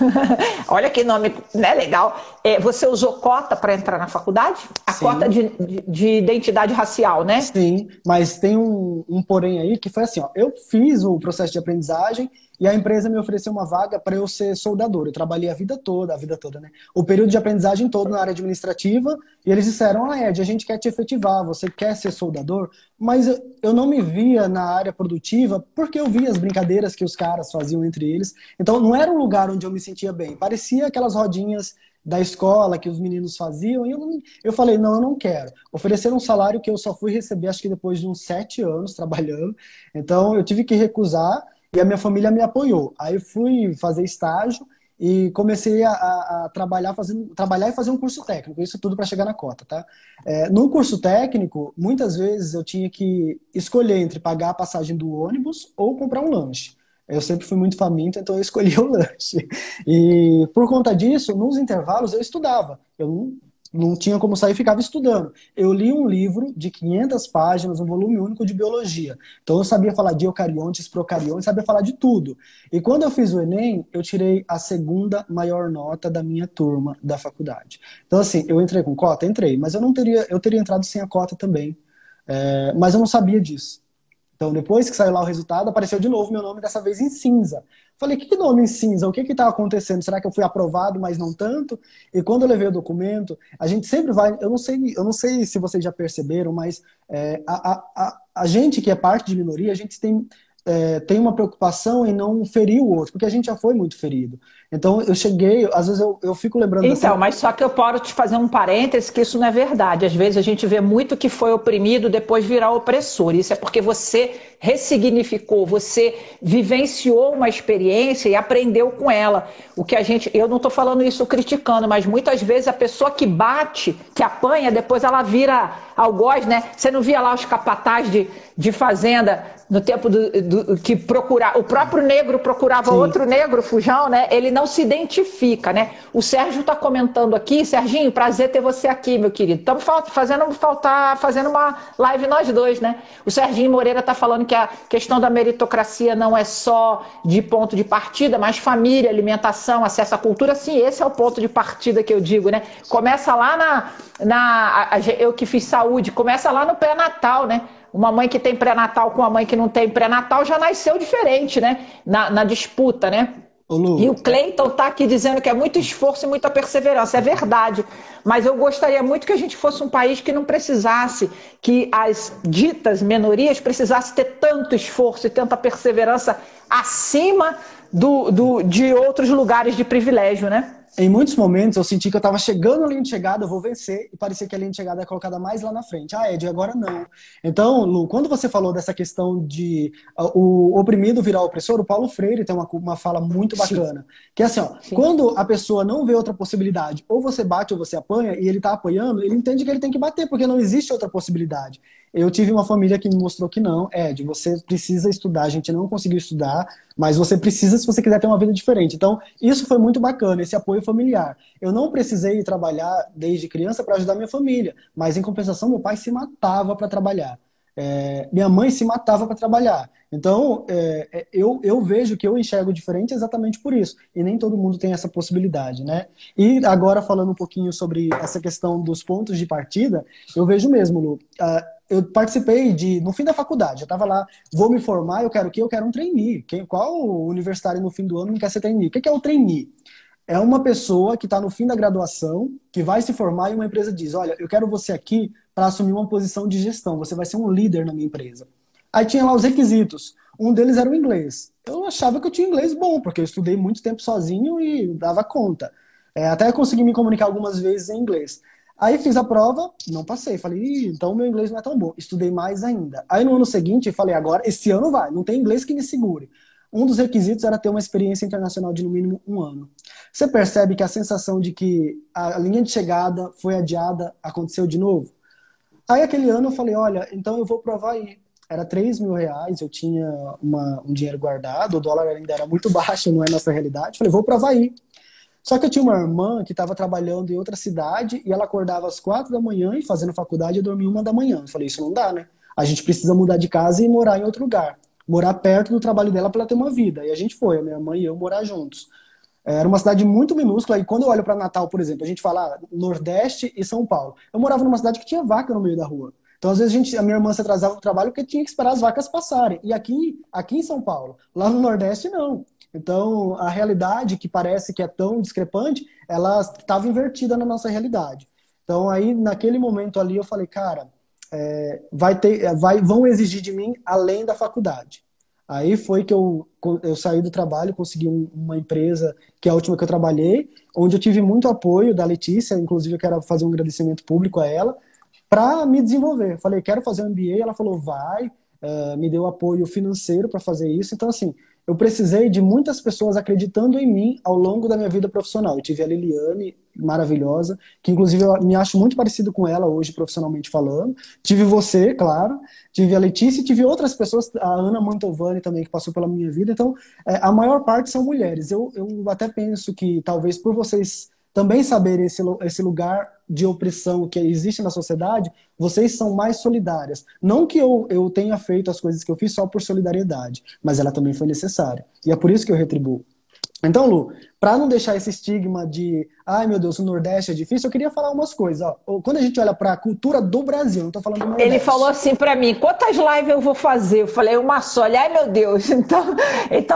Olha que nome, né, legal. Você usou cota para entrar na faculdade? A cota sim. de identidade racial, né? Sim, mas tem um porém aí que foi assim, ó, eu fiz o processo de aprendizagem e a empresa me ofereceu uma vaga para eu ser soldador. Eu trabalhei a vida toda, né? O período de aprendizagem todo na área administrativa e eles disseram, Ed, a gente quer te efetivar, você quer ser soldador? Mas eu não me via na área produtiva porque eu via as brincadeiras que os caras faziam entre eles. Então não era um lugar onde eu me sentia bem. Parecia aquelas rodinhas da escola que os meninos faziam, e eu falei, não, eu não quero. Ofereceram um salário que eu só fui receber, acho que depois de uns 7 anos trabalhando, então eu tive que recusar, e a minha família me apoiou. Aí eu fui fazer estágio, e comecei a trabalhar e fazer um curso técnico, isso tudo para chegar na cota, tá? No curso técnico, muitas vezes eu tinha que escolher entre pagar a passagem do ônibus ou comprar um lanche. Eu sempre fui muito faminto, então eu escolhi o lanche. E por conta disso, nos intervalos eu estudava. Eu não tinha como sair, ficava estudando. Eu li um livro de 500 páginas, um volume único de biologia. Então eu sabia falar de eucariontes, procariontes, sabia falar de tudo. E quando eu fiz o Enem, eu tirei a segunda maior nota da minha turma da faculdade. Então assim, eu entrei com cota? Entrei, mas eu teria entrado sem a cota também. Mas eu não sabia disso. Então, depois que saiu lá o resultado, apareceu de novo meu nome, dessa vez em cinza. Falei, que nome em cinza? O que está acontecendo? Será que eu fui aprovado, mas não tanto? E quando eu levei o documento, a gente sempre vai... eu não sei se vocês já perceberam, mas a gente que é parte de minoria, a gente tem uma preocupação em não ferir o outro, porque a gente já foi muito ferido. Então, eu cheguei... Às vezes eu fico lembrando... Então, mas só que eu posso te fazer um parêntese que isso não é verdade. Às vezes a gente vê muito que foi oprimido depois virar opressor. Isso é porque você ressignificou, você vivenciou uma experiência e aprendeu com ela. O que a gente, eu não estou falando isso criticando, mas muitas vezes a pessoa que bate, que apanha, depois ela vira algoz, né? Você não via lá os capatazes de fazenda no tempo que procurava, o próprio negro procurava Sim. outro negro, fujão, né? Ele não se identifica, né? O Sérgio está comentando aqui, Serginho, prazer ter você aqui, meu querido. Estamos fazendo uma live nós dois, né? O Serginho Moreira está falando que a questão da meritocracia não é só de ponto de partida, mas família, alimentação, acesso à cultura. Sim, esse é o ponto de partida que eu digo, né? Começa lá eu que fiz saúde, começa lá no pré-natal, né? Uma mãe que tem pré-natal com uma mãe que não tem pré-natal já nasceu diferente, né? Na disputa, né? E o Cleiton está aqui dizendo que é muito esforço e muita perseverança. É verdade. Mas eu gostaria muito que a gente fosse um país que não precisasse, que as ditas minorias precisassem ter tanto esforço e tanta perseverança acima de outros lugares de privilégio, né? Em muitos momentos eu senti que eu estava chegando na linha de chegada, eu vou vencer, e parecia que a linha de chegada é colocada mais lá na frente. Ah, Ed, agora não. Então, Lu, quando você falou dessa questão de o oprimido virar opressor, o Paulo Freire tem uma fala muito bacana, que é assim, ó, quando a pessoa não vê outra possibilidade, ou você bate ou você apanha, e ele está apanhando, ele entende que ele tem que bater, porque não existe outra possibilidade. Eu tive uma família que me mostrou que não, Ed, você precisa estudar, a gente não conseguiu estudar, mas você precisa se você quiser ter uma vida diferente. Então, isso foi muito bacana, esse apoio familiar. Eu não precisei trabalhar desde criança para ajudar minha família, mas em compensação, meu pai se matava para trabalhar. Minha mãe se matava para trabalhar. Então, eu vejo que eu enxergo diferente exatamente por isso. E nem todo mundo tem essa possibilidade, né? E agora, falando um pouquinho sobre essa questão dos pontos de partida, eu vejo mesmo, Lu, eu participei no fim da faculdade, eu estava lá, vou me formar, eu quero o quê? Eu quero um trainee. Qual universitário no fim do ano não quer ser trainee? O que é o trainee? É uma pessoa que está no fim da graduação, que vai se formar e uma empresa diz, olha, eu quero você aqui para assumir uma posição de gestão, você vai ser um líder na minha empresa. Aí tinha lá os requisitos, um deles era o inglês. Eu achava que eu tinha inglês bom, porque eu estudei muito tempo sozinho e dava conta. Até consegui me comunicar algumas vezes em inglês. Aí fiz a prova, não passei. Falei, então meu inglês não é tão bom. Estudei mais ainda. Aí no ano seguinte, falei, agora, esse ano vai, não tem inglês que me segure. Um dos requisitos era ter uma experiência internacional de no mínimo 1 ano. Você percebe que a sensação de que a linha de chegada foi adiada aconteceu de novo? Aí aquele ano eu falei, olha, então eu vou provar aí. Era R$3.000, eu tinha um dinheiro guardado, o dólar ainda era muito baixo, não é nossa realidade. Falei, vou provar aí. Só que eu tinha uma irmã que estava trabalhando em outra cidade e ela acordava às 4 da manhã e fazendo faculdade e dormia 1 da manhã. Eu falei, isso não dá, né? A gente precisa mudar de casa e morar em outro lugar. Morar perto do trabalho dela para ela ter uma vida. E a gente foi, a minha mãe e eu, morar juntos. Era uma cidade muito minúscula e quando eu olho para Natal, por exemplo, a gente fala Nordeste e São Paulo. Eu morava numa cidade que tinha vaca no meio da rua. Então, às vezes, a minha irmã se atrasava do trabalho porque tinha que esperar as vacas passarem. E aqui em São Paulo, lá no Nordeste, não. Então, a realidade que parece que é tão discrepante, ela estava invertida na nossa realidade. Então, aí, naquele momento ali, eu falei, cara, vão exigir de mim além da faculdade. Aí foi que eu saí do trabalho, consegui uma empresa, que é a última que eu trabalhei, onde eu tive muito apoio da Letícia, inclusive eu quero fazer um agradecimento público a ela, para me desenvolver. Falei, quero fazer um MBA, ela falou, vai, me deu apoio financeiro para fazer isso. Então, assim, eu precisei de muitas pessoas acreditando em mim ao longo da minha vida profissional. Eu tive a Liliane, maravilhosa, que inclusive eu me acho muito parecido com ela hoje, profissionalmente falando. Tive você, claro. Tive a Letícia e tive outras pessoas, a Ana Mantovani também, que passou pela minha vida. Então, a maior parte são mulheres. Eu até penso que talvez por vocês também saberem esse lugar de opressão que existe na sociedade, vocês são mais solidárias. Não que eu tenha feito as coisas que eu fiz só por solidariedade, mas ela também foi necessária. E é por isso que eu retribuo. Então, Lu, para não deixar esse estigma de, ai meu Deus, o Nordeste é difícil, eu queria falar umas coisas. Ó. Quando a gente olha para a cultura do Brasil, não estou falando do Ele falou Nordeste. assim pra mim, quantas lives eu vou fazer? Eu falei, uma só. Ele, ai meu Deus, então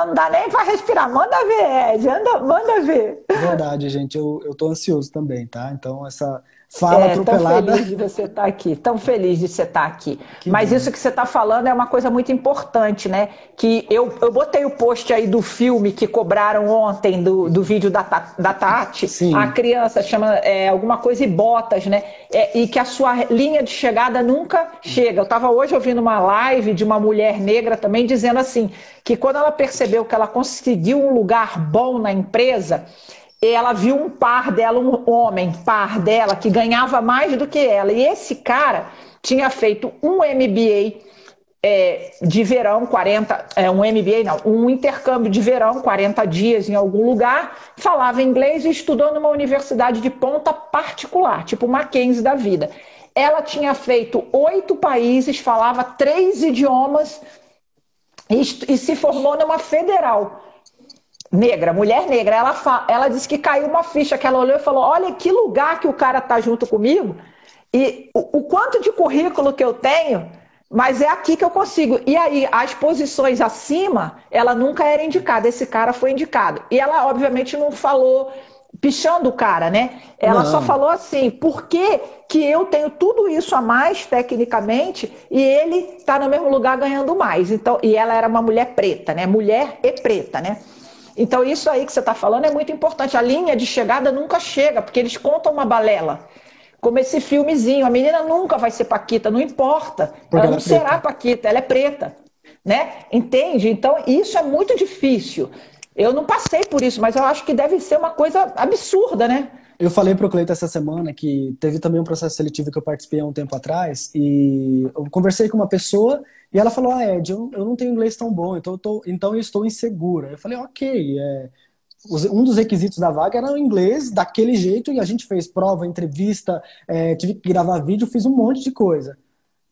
não dá nem pra respirar. Manda ver, Ed, manda ver. Verdade, gente, eu tô ansioso também, tá? Então, essa fala Tão atropelada, feliz de você estar aqui, tão feliz de você estar aqui. que Mas bom. isso que você está falando é uma coisa muito importante, né? Que eu botei o post aí do filme que cobraram ontem, do vídeo da Tati, a Sim, criança chama alguma coisa e botas, né? E que a sua linha de chegada nunca chega. Eu estava hoje ouvindo uma live de uma mulher negra também dizendo assim, que quando ela percebeu que ela conseguiu um lugar bom na empresa, ela viu um par dela, um homem par dela, que ganhava mais do que ela. E esse cara tinha feito um MBA de verão, um MBA não, um intercâmbio de verão, 40 dias em algum lugar, falava inglês e estudou numa universidade de ponta particular, tipo Mackenzie da vida. Ela tinha feito 8 países, falava 3 idiomas e se formou numa federal negra, mulher negra. Ela disse que caiu uma ficha, que ela olhou e falou, olha que lugar que o cara tá junto comigo e o quanto de currículo que eu tenho, mas é aqui que eu consigo. E aí, as posições acima, ela nunca era indicada, esse cara foi indicado. E ela, obviamente, não falou pichando o cara, né? Ela só não. falou assim, por que que eu tenho tudo isso a mais, tecnicamente, e ele tá no mesmo lugar ganhando mais? Então, e ela era uma mulher preta, né? Mulher e preta, né? Então, isso aí que você está falando é muito importante. A linha de chegada nunca chega, porque eles contam uma balela. Como esse filmezinho, a menina nunca vai ser Paquita, não importa. Porque Ela ela não é preta. será Paquita, ela é preta. Né? Entende? Então, isso é muito difícil. Eu não passei por isso, mas eu acho que deve ser uma coisa absurda, né? Eu falei pro Cleiton essa semana que teve também um processo seletivo que eu participei há um tempo atrás e eu conversei com uma pessoa e ela falou, Ed, eu não tenho inglês tão bom, então eu estou insegura. Eu falei, ok, um dos requisitos da vaga era o inglês daquele jeito e a gente fez prova, entrevista, tive que gravar vídeo, fiz um monte de coisa.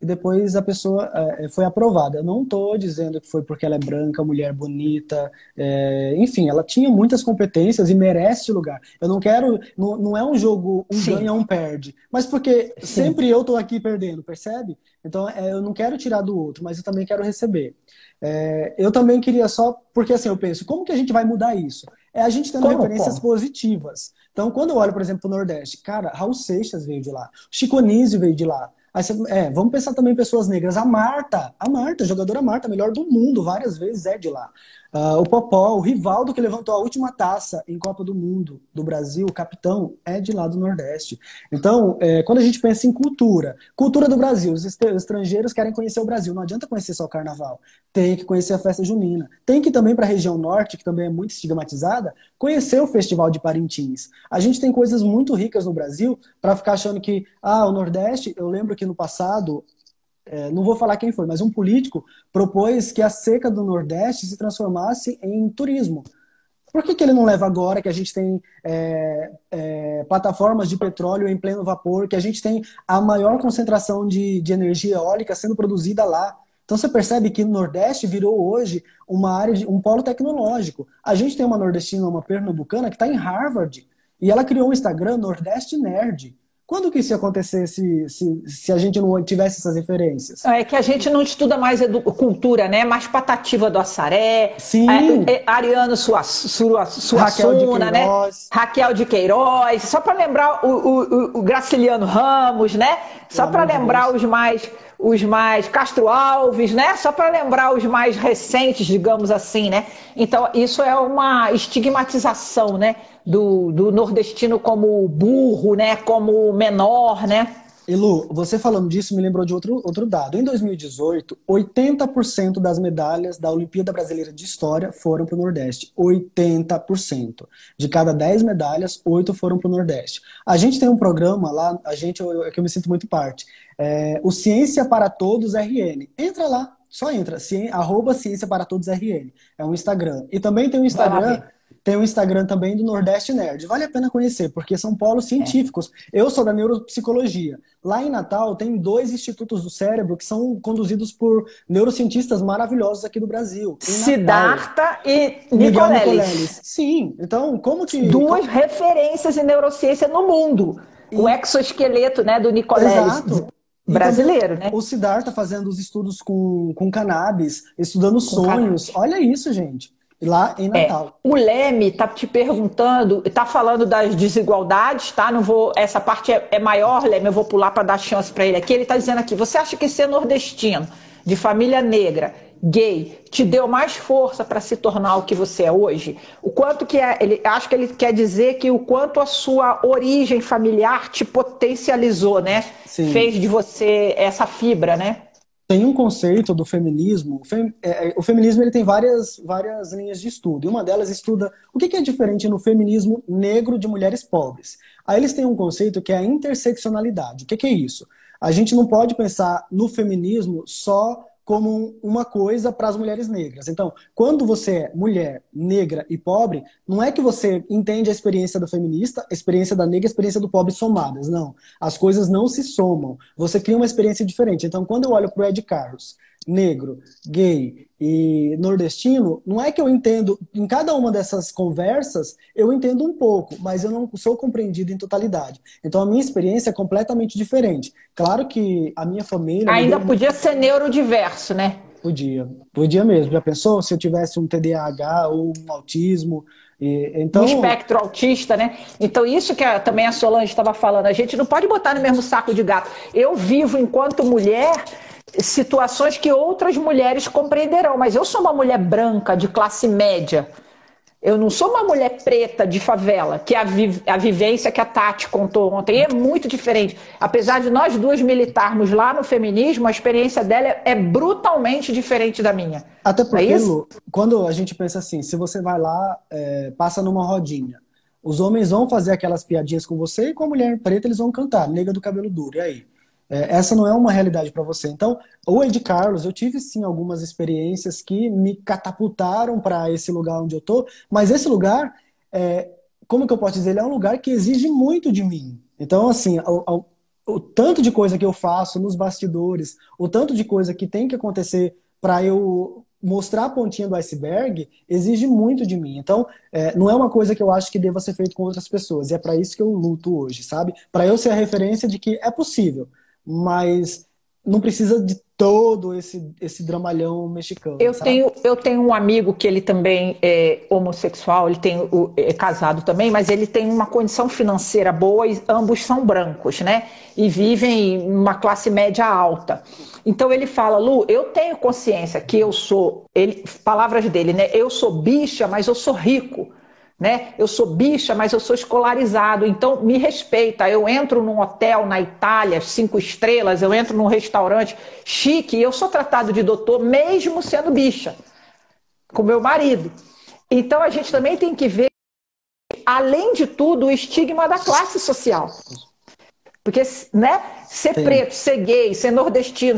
E depois a pessoa foi aprovada. Eu não estou dizendo que foi porque ela é branca, mulher bonita, enfim, ela tinha muitas competências e merece o lugar. Eu não quero, não é um jogo um Sim, ganha, um perde, mas porque sim. sempre eu estou aqui perdendo, percebe? Então eu não quero tirar do outro, mas eu também quero receber. Eu também queria só, porque assim eu penso, como que a gente vai mudar isso? É a gente tendo referências Como? positivas. Então, quando eu olho, por exemplo, para o Nordeste, cara, Raul Seixas veio de lá, Chico Anísio veio de lá. Aí vamos pensar também em pessoas negras. A jogadora Marta, melhor do mundo, várias vezes é de lá. O Popó, o Rivaldo, que levantou a última taça em Copa do Mundo do Brasil, o capitão, é de lá do Nordeste. Então, quando a gente pensa em cultura do Brasil, os estrangeiros querem conhecer o Brasil, não adianta conhecer só o Carnaval, tem que conhecer a festa junina. Tem que ir também para a região norte, que também é muito estigmatizada, conhecer o Festival de Parintins. A gente tem coisas muito ricas no Brasil para ficar achando que, o Nordeste, eu lembro que no passado, não vou falar quem foi, mas um político propôs que a seca do Nordeste se transformasse em turismo. Por que ele não leva agora que a gente tem plataformas de petróleo em pleno vapor, que a gente tem a maior concentração de energia eólica sendo produzida lá? Então você percebe que o Nordeste virou hoje uma área, um polo tecnológico. A gente tem uma nordestina, uma pernambucana, que está em Harvard, e ela criou um Instagram Nordeste Nerd. Quando que isso ia acontecer se a gente não tivesse essas referências? É que a gente não estuda mais cultura, né? Mais Patativa do Assaré, Sim, Ariano Raquel de Suassuna, né? Queiroz, Raquel de Queiroz, só para lembrar o Graciliano Ramos, né? pelo Só para amor de lembrar Deus. os mais Castro Alves, né? Só para lembrar os mais recentes, digamos assim, né? Então isso é uma estigmatização, né? Do nordestino como burro, né? Como menor, né? E Lu, você falando disso me lembrou de outro dado. Em 2018, 80% das medalhas da Olimpíada Brasileira de História foram para o Nordeste. 80%. De cada 10 medalhas, 8 foram para o Nordeste. A gente tem um programa lá, é que eu me sinto muito parte, o Ciência para Todos RN. Entra lá, só entra, @Ciência para Todos RN. É um Instagram. E também tem um Vai lá Instagram ver. Tem o Instagram também do Nordeste Nerd. Vale a pena conhecer, porque são polos científicos. Eu sou da neuropsicologia. Lá em Natal tem 2 institutos do cérebro que são conduzidos por neurocientistas maravilhosos aqui do Brasil. Em Natal. Siddhartha e Miguel Nicoleles. Nicoleles. Sim. Então, como que... Duas referências em neurociência no mundo. O E, exoesqueleto, né, do Nicoleles, exato. E também brasileiro, né? o Siddhartha fazendo os estudos com cannabis, estudando Com cannabis. sonhos. Olha isso, gente. Lá em Natal. O Leme tá te perguntando, tá falando das desigualdades, tá? Não vou, essa parte é maior, Leme, eu vou pular para dar chance para ele aqui. Ele tá dizendo aqui: você acha que ser nordestino, de família negra, gay, te deu mais força para se tornar o que você é hoje? O quanto que é, ele acho que ele quer dizer que o quanto a sua origem familiar te potencializou, né? Sim. Fez de você essa fibra, né? Tem um conceito do feminismo. O feminismo ele tem várias linhas de estudo. E uma delas estuda o que é diferente no feminismo negro de mulheres pobres. Aí eles têm um conceito que é a interseccionalidade. O que é isso? A gente não pode pensar no feminismo só como uma coisa para as mulheres negras. Então, quando você é mulher, negra e pobre, não é que você entende a experiência do feminista, a experiência da negra e a experiência do pobre somadas. Não. As coisas não se somam. Você cria uma experiência diferente. Então, quando eu olho para o Ed Carlos, negro, gay e nordestino, não é que eu entendo, em cada uma dessas conversas, eu entendo um pouco, mas eu não sou compreendido em totalidade. Então a minha experiência é completamente diferente. Claro que a minha família me Ainda deu... podia ser neurodiverso, né? Podia mesmo. Já pensou se eu tivesse um TDAH ou um autismo? Um Então, espectro autista, né? Então, isso que também a Solange estava falando, a gente não pode botar no mesmo saco de gato. Eu vivo, enquanto mulher, situações que outras mulheres compreenderão, mas eu sou uma mulher branca, de classe média. Eu não sou uma mulher preta de favela, que é a vivência que a Tati contou ontem. E é muito diferente. Apesar de nós duas militarmos lá no feminismo, a experiência dela é brutalmente diferente da minha. até Não é porque, isso? Lu, quando a gente pensa assim, se você vai lá, passa numa rodinha, os homens vão fazer aquelas piadinhas com você e com a mulher preta eles vão cantar, nega do cabelo duro, e aí? Essa não é uma realidade para você. Então, o Ed Carlos, eu tive sim algumas experiências que me catapultaram para esse lugar onde eu tô, mas esse lugar, é, como que eu posso dizer, ele é um lugar que exige muito de mim. Então, assim, o tanto de coisa que eu faço nos bastidores, o tanto de coisa que tem que acontecer para eu mostrar a pontinha do iceberg, exige muito de mim. Então, não é uma coisa que eu acho que deva ser feito com outras pessoas. E é para isso que eu luto hoje, sabe? Para eu ser a referência de que é possível, mas não precisa de todo esse dramalhão mexicano, sabe? Eu tenho um amigo que ele também é homossexual, é casado também, mas ele tem uma condição financeira boa e ambos são brancos, né? E vivem em uma classe média alta. Então ele fala: Lu, eu tenho consciência que eu sou, palavras dele, né? Eu sou bicha, mas eu sou rico. Né? Eu sou bicha, mas eu sou escolarizado, então me respeita. Eu entro num hotel na Itália, 5 estrelas, eu entro num restaurante chique e eu sou tratado de doutor mesmo sendo bicha, com meu marido. Então a gente também tem que ver, além de tudo, o estigma da classe social. Porque, né, ser Tem. preto, ser gay, ser nordestino,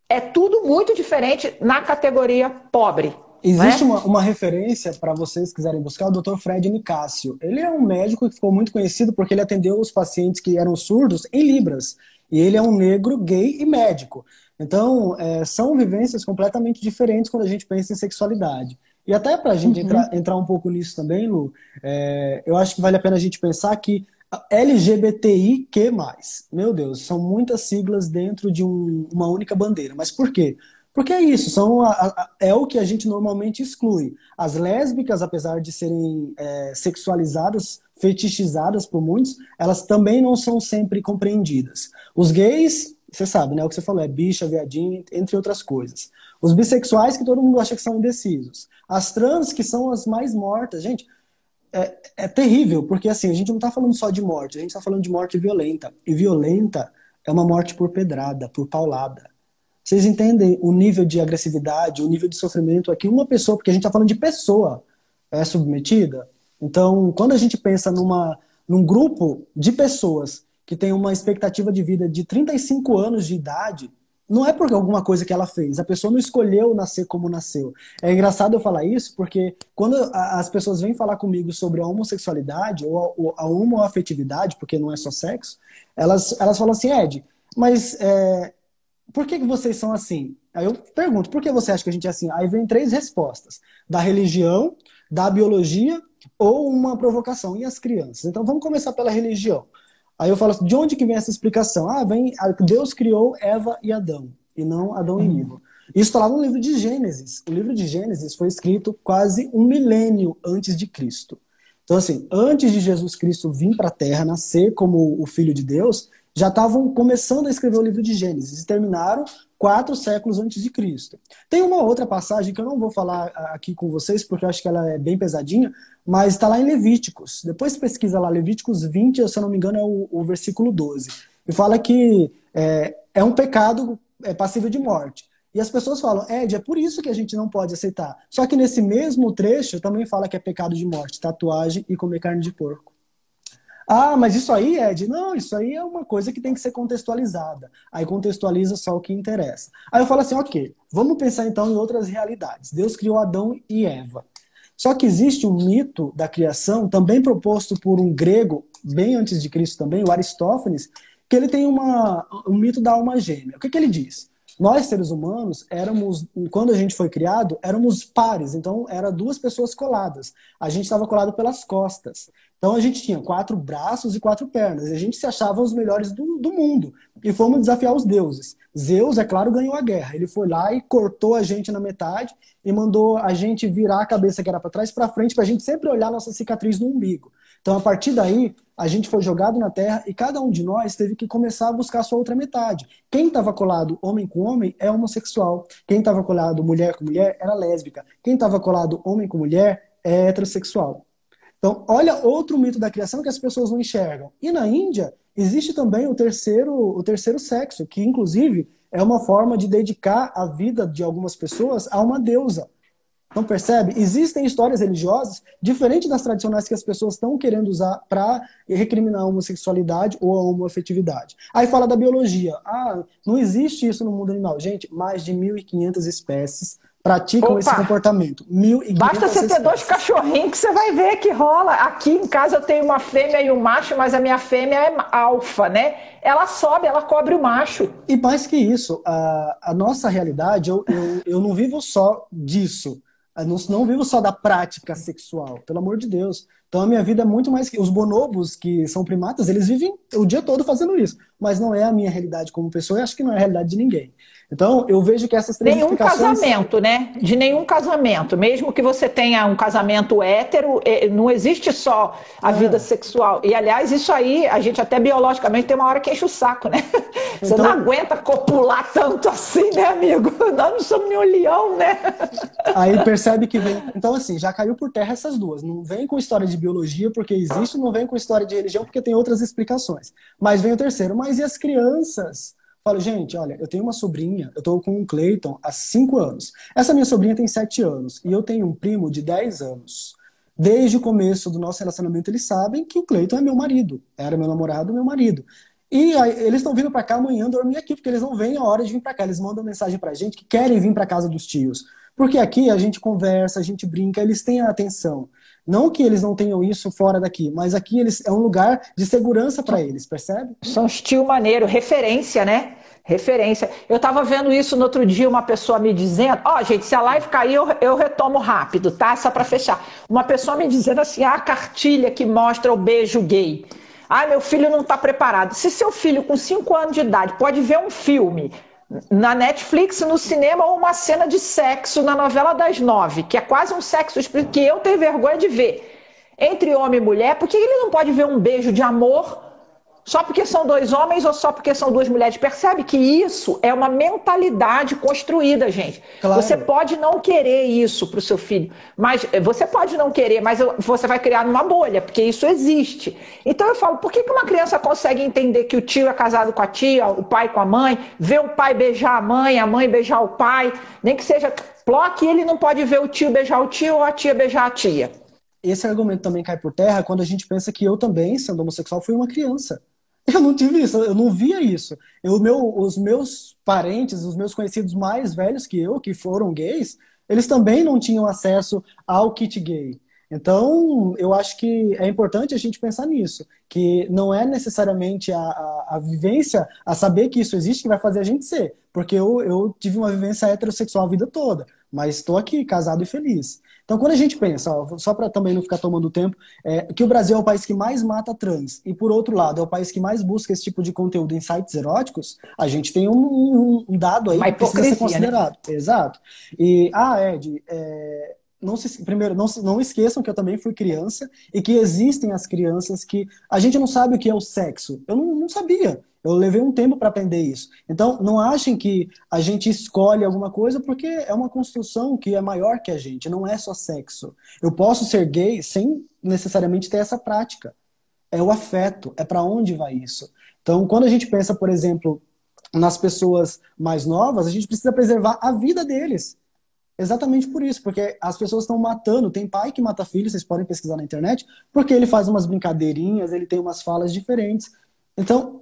é tudo muito diferente na categoria pobre. Existe Né? uma referência para vocês quiserem buscar, o Dr. Fred Nicásio. Ele é um médico que ficou muito conhecido porque ele atendeu os pacientes que eram surdos em Libras. E ele é um negro, gay e médico. Então, são vivências completamente diferentes quando a gente pensa em sexualidade. E até para a gente entrar um pouco nisso também, Lu, eu acho que vale a pena a gente pensar que LGBTIQ+, meu Deus, são muitas siglas dentro de uma única bandeira. Mas por quê? Porque é isso, é o que a gente normalmente exclui. As lésbicas, apesar de serem sexualizadas, fetichizadas por muitos, elas também não são sempre compreendidas. Os gays, você sabe, né? O que você falou, é bicha, viadinho, entre outras coisas. Os bissexuais, que todo mundo acha que são indecisos. As trans, que são as mais mortas. Gente, é terrível, porque assim, a gente não está falando só de morte, a gente está falando de morte violenta. E violenta é uma morte por pedrada, por paulada. Vocês entendem o nível de agressividade, o nível de sofrimento aqui? Uma pessoa, porque a gente está falando de pessoa, é submetida. Então, quando a gente pensa num grupo de pessoas que tem uma expectativa de vida de 35 anos de idade, Não é porque alguma coisa que ela fez. A pessoa não escolheu nascer como nasceu. É engraçado eu falar isso porque quando as pessoas vêm falar comigo sobre a homossexualidade ou a homoafetividade, porque não é só sexo, elas falam assim, Ed, mas por que vocês são assim? Aí eu pergunto, por que você acha que a gente é assim? Aí vem três respostas. Da religião, da biologia ou uma provocação. E as crianças? Então vamos começar pela religião. Aí eu falo assim, de onde que vem essa explicação? Deus criou Eva e Adão, e não Adão e Eva. Isso está lá no livro de Gênesis. O livro de Gênesis foi escrito quase 1 milênio antes de Cristo. Então, assim, antes de Jesus Cristo vir para a Terra, nascer como o Filho de Deus, já estavam começando a escrever o livro de Gênesis e terminaram 4 séculos antes de Cristo. Tem uma outra passagem que eu não vou falar aqui com vocês, porque eu acho que ela é bem pesadinha, mas está lá em Levíticos. Depois pesquisa lá, Levíticos 20, se eu não me engano, é o versículo 12. E fala que é um pecado passível de morte. E as pessoas falam, Ed, é por isso que a gente não pode aceitar. Só que nesse mesmo trecho também fala que é pecado de morte, tatuagem e comer carne de porco. Ah, mas isso aí, Ed? Não, isso aí é uma coisa que tem que ser contextualizada. Aí contextualiza só o que interessa. Aí eu falo assim, ok, vamos pensar então em outras realidades. Deus criou Adão e Eva. Só que existe um mito da criação, também proposto por um grego, bem antes de Cristo também, o Aristófanes, que ele tem um mito da alma gêmea. O que ele diz? Nós, seres humanos, quando a gente foi criado, éramos pares, então eram 2 pessoas coladas. A gente estava colado pelas costas. Então a gente tinha 4 braços e 4 pernas. E a gente se achava os melhores do mundo. E fomos desafiar os deuses. Zeus, é claro, ganhou a guerra. Ele foi lá e cortou a gente na metade e mandou a gente virar a cabeça que era para trás para frente, para a gente sempre olhar nossa cicatriz no umbigo. Então, a partir daí, a gente foi jogado na Terra e cada um de nós teve que começar a buscar a sua outra metade. Quem estava colado homem com homem é homossexual. Quem estava colado mulher com mulher era lésbica. Quem estava colado homem com mulher é heterossexual. Então, olha outro mito da criação que as pessoas não enxergam. E na Índia, existe também o terceiro sexo, que inclusive é uma forma de dedicar a vida de algumas pessoas a uma deusa. Então, percebe? Existem histórias religiosas diferentes das tradicionais que as pessoas estão querendo usar para recriminar a homossexualidade ou a homoafetividade. Aí fala da biologia. Ah, não existe isso no mundo animal. Gente, mais de 1.500 espécies praticam esse comportamento. 1.500 Basta você ter 2 cachorrinhos que você vai ver que rola. Aqui em casa eu tenho uma fêmea e um macho, mas a minha fêmea é alfa, né? Ela sobe, ela cobre o macho. E mais que isso, a nossa realidade, eu não vivo só disso. Eu não vivo só da prática sexual, pelo amor de Deus. Então a minha vida é muito mais que... Os bonobos, que são primatas, eles vivem o dia todo fazendo isso. Mas não é a minha realidade como pessoa e acho que não é a realidade de ninguém. Então eu vejo que essas 3 explicações... casamento, né? De nenhum casamento. Mesmo que você tenha um casamento hétero, não existe só a vida sexual. E aliás, isso aí, a gente até biologicamente tem uma hora que enche o saco, né? Você não aguenta copular tanto assim, né, amigo? Nós não somos nenhum leão, né? Aí percebe que vem... Então, assim, já caiu por terra essas 2. Não vem com história de biologia, porque existe, não vem com história de religião, porque tem outras explicações. Mas vem o terceiro. Mas e as crianças? Falo, gente, olha, eu tenho uma sobrinha, eu tô com o Cleiton há 5 anos. Essa minha sobrinha tem 7 anos. E eu tenho um primo de 10 anos. Desde o começo do nosso relacionamento, eles sabem que o Cleiton é meu marido. Era meu namorado, meu marido. E aí, eles estão vindo para cá amanhã dormir aqui, porque eles não veem a hora de vir para cá. Eles mandam mensagem pra gente que querem vir para casa dos tios. Porque aqui a gente conversa, a gente brinca, eles têm a atenção. Não que eles não tenham isso fora daqui, mas aqui é um lugar de segurança para eles, percebe? São estilo maneiro, referência, né? Referência. Eu estava vendo isso no outro dia, uma pessoa me dizendo... gente, se a live cair, eu retomo rápido, tá? Só para fechar. Uma pessoa me dizendo assim, a cartilha que mostra o beijo gay. Meu filho não está preparado. Se seu filho com 5 anos de idade pode ver um filme na Netflix, no cinema, ou uma cena de sexo na novela das 9, que é quase um sexo explícito, que eu tenho vergonha de ver, entre homem e mulher, por que ele não pode ver um beijo de amor só porque são 2 homens ou só porque são 2 mulheres? Percebe que isso é uma mentalidade construída, gente. Claro. Você pode não querer isso para o seu filho, mas você pode não querer, mas você vai criar numa bolha, porque isso existe. Então eu falo, por que uma criança consegue entender que o tio é casado com a tia, o pai com a mãe, ver o pai beijar a mãe beijar o pai, nem que seja ploque, ele não pode ver o tio beijar o tio ou a tia beijar a tia? Esse argumento também cai por terra quando a gente pensa que eu também, sendo homossexual, fui uma criança. Eu não tive isso, eu não via isso. Os meus parentes, os meus conhecidos mais velhos que eu, que foram gays, eles também não tinham acesso ao kit gay. Então, eu acho que é importante a gente pensar nisso, que não é necessariamente a vivência, a saber que isso existe, que vai fazer a gente ser. Porque eu tive uma vivência heterossexual a vida toda, mas estou aqui, casado e feliz. Então, quando a gente pensa, ó, só para também não ficar tomando tempo, que o Brasil é o país que mais mata trans, e por outro lado, é o país que mais busca esse tipo de conteúdo em sites eróticos, a gente tem um dado aí Uma que precisa ser hipocrisia, né? considerado. Exato. E, Ed, primeiro, não esqueçam que eu também fui criança e que existem as crianças que a gente não sabe o que é o sexo. Eu não sabia. Eu levei um tempo para aprender isso. Então, não achem que a gente escolhe alguma coisa porque é uma construção que é maior que a gente, não é só sexo. Eu posso ser gay sem necessariamente ter essa prática. É o afeto, é para onde vai isso. Então, quando a gente pensa, por exemplo, nas pessoas mais novas, a gente precisa preservar a vida deles. Exatamente por isso, porque as pessoas estão matando. Tem pai que mata filho, vocês podem pesquisar na internet, porque ele faz umas brincadeirinhas, ele tem umas falas diferentes. Então,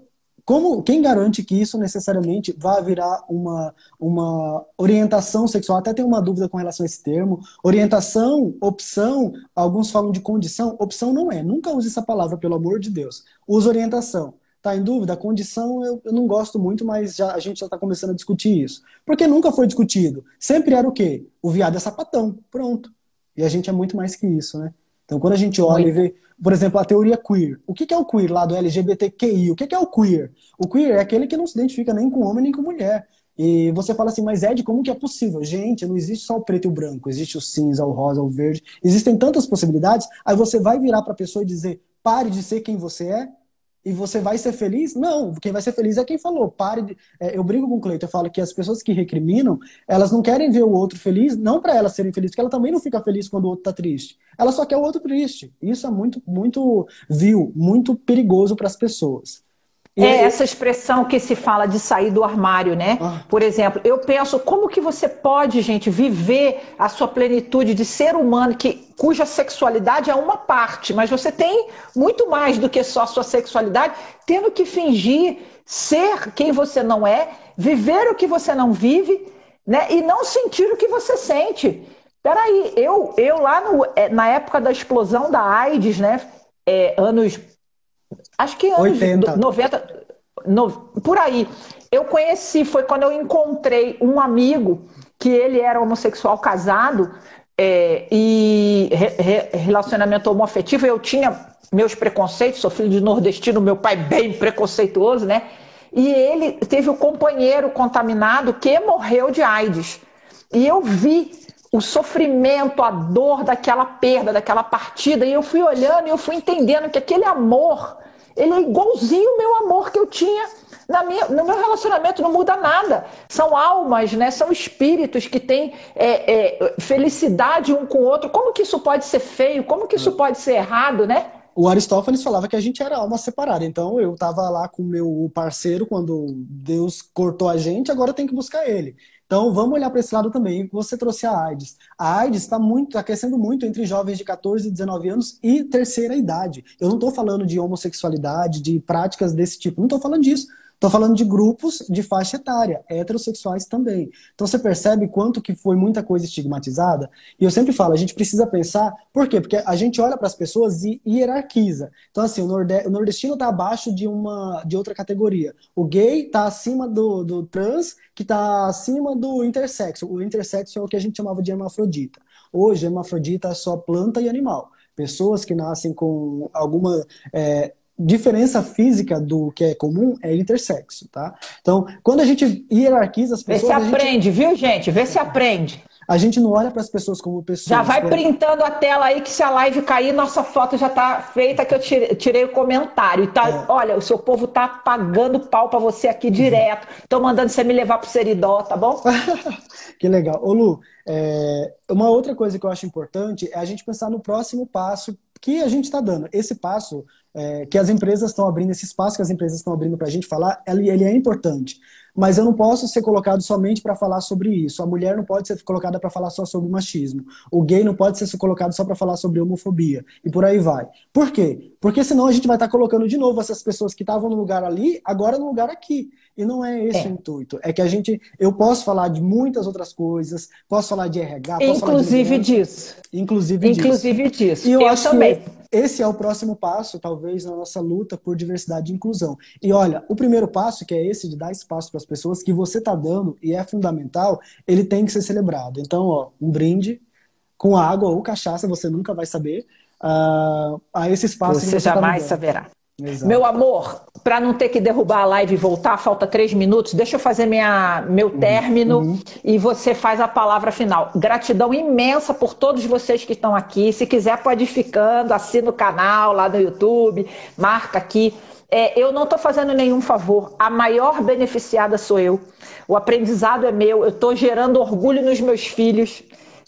quem garante que isso necessariamente vai virar uma orientação sexual? Até tenho uma dúvida com relação a esse termo. Orientação, opção, alguns falam de condição. Opção não é. Nunca use essa palavra, pelo amor de Deus. Use orientação. Tá em dúvida? Condição eu não gosto muito, mas a gente já está começando a discutir isso. Porque nunca foi discutido. Sempre era o quê? O viado é sapatão. Pronto. E a gente é muito mais que isso, né? Então, quando a gente olha e Muito. vê, por exemplo, a teoria queer. O que é o queer lá do LGBTQI? O que é o queer? O queer é aquele que não se identifica nem com homem nem com mulher. E você fala assim, mas Ed, como que é possível? Gente, não existe só o preto e o branco. Existe o cinza, o rosa, o verde. Existem tantas possibilidades. Aí você vai virar para a pessoa e dizer, pare de ser quem você é. E você vai ser feliz? Não, quem vai ser feliz é quem falou. Pare de... eu brinco com o Cleiton, eu falo que as pessoas que recriminam, elas não querem ver o outro feliz, não para elas serem felizes, porque ela também não fica feliz quando o outro tá triste. Ela só quer o outro triste. Isso é muito, muito vil, muito perigoso para as pessoas. E É aí, essa expressão que se fala de sair do armário, né? ah, Por exemplo, eu penso como que você pode, gente, viver a sua plenitude de ser humano cuja sexualidade é uma parte, mas você tem muito mais do que só a sua sexualidade, tendo que fingir ser quem você não é, viver o que você não vive, né? E não sentir o que você sente. Peraí, eu lá na época da explosão da AIDS, né? Anos acho que anos 80. 90, por aí. Eu conheci, foi quando eu encontrei um amigo que ele era homossexual casado e relacionamento homoafetivo. Eu tinha meus preconceitos, sou filho de nordestino, meu pai bem preconceituoso, né? E ele teve o companheiro contaminado que morreu de AIDS. E eu vi o sofrimento, a dor daquela perda, daquela partida, e eu fui olhando e eu fui entendendo que aquele amor, ele é igualzinho o meu amor que eu tinha no meu relacionamento, não muda nada. São almas, né? São espíritos que têm felicidade um com o outro. Como que isso pode ser feio? Como que isso pode ser errado, né? O Aristófanes falava que a gente era alma separada. Então eu estava lá com o meu parceiro quando Deus cortou a gente, agora tem que buscar ele. Então vamos olhar para esse lado também. Você trouxe a AIDS. A AIDS está crescendo muito entre jovens de 14 e 19 anos e terceira idade. Eu não estou falando de homossexualidade, de práticas desse tipo. Não estou falando disso. Estou falando de grupos de faixa etária, heterossexuais também. Então você percebe quanto que foi muita coisa estigmatizada? E eu sempre falo, a gente precisa pensar, por quê? Porque a gente olha para as pessoas e hierarquiza. Então assim, o nordestino está abaixo de outra categoria. O gay está acima do trans, que está acima do intersexo. O intersexo é o que a gente chamava de hermafrodita. Hoje, hermafrodita é só planta e animal. Pessoas que nascem com alguma diferença física do que é comum é intersexo, tá? Então, quando a gente hierarquiza as Vê pessoas, se aprende, viu, gente? Vê se aprende. a gente não olha para as pessoas como Já pessoas. vai printando a tela aí que se a live cair, nossa foto já tá feita que eu tirei o comentário. E tá, olha, o seu povo tá pagando pau pra você aqui direto. Tô mandando você me levar pro Seridó, tá bom? Que legal. Ô Lu, uma outra coisa que eu acho importante é a gente pensar no próximo passo que a gente está dando. Esse passo que as empresas estão abrindo, esse espaço que as empresas estão abrindo para a gente falar, ele é importante. Mas eu não posso ser colocado somente para falar sobre isso. A mulher não pode ser colocada para falar só sobre machismo. O gay não pode ser colocado só para falar sobre homofobia. E por aí vai. Por quê? Porque senão a gente vai estar colocando de novo essas pessoas que estavam no lugar ali, agora no lugar aqui. E não é esse o intuito. É que eu posso falar de muitas outras coisas, posso falar de RH, posso inclusive falar de disso. Inclusive disso. E eu acho também. Que esse é o próximo passo, talvez, na nossa luta por diversidade e inclusão. E olha, o primeiro passo, que é esse de dar espaço para as pessoas, que você está dando e é fundamental, ele tem que ser celebrado. Então, ó, um brinde com água ou cachaça, você nunca vai saber, a esse espaço você que você jamais tá saberá. Exato. Meu amor, para não ter que derrubar a live e voltar, falta 3 minutos, deixa eu fazer meu término e você faz a palavra final. Gratidão imensa por todos vocês que estão aqui. Se quiser, pode ir ficando, assina o canal lá no YouTube, marca aqui. Eu não estou fazendo nenhum favor, a maior beneficiada sou eu. O aprendizado é meu, eu estou gerando orgulho nos meus filhos,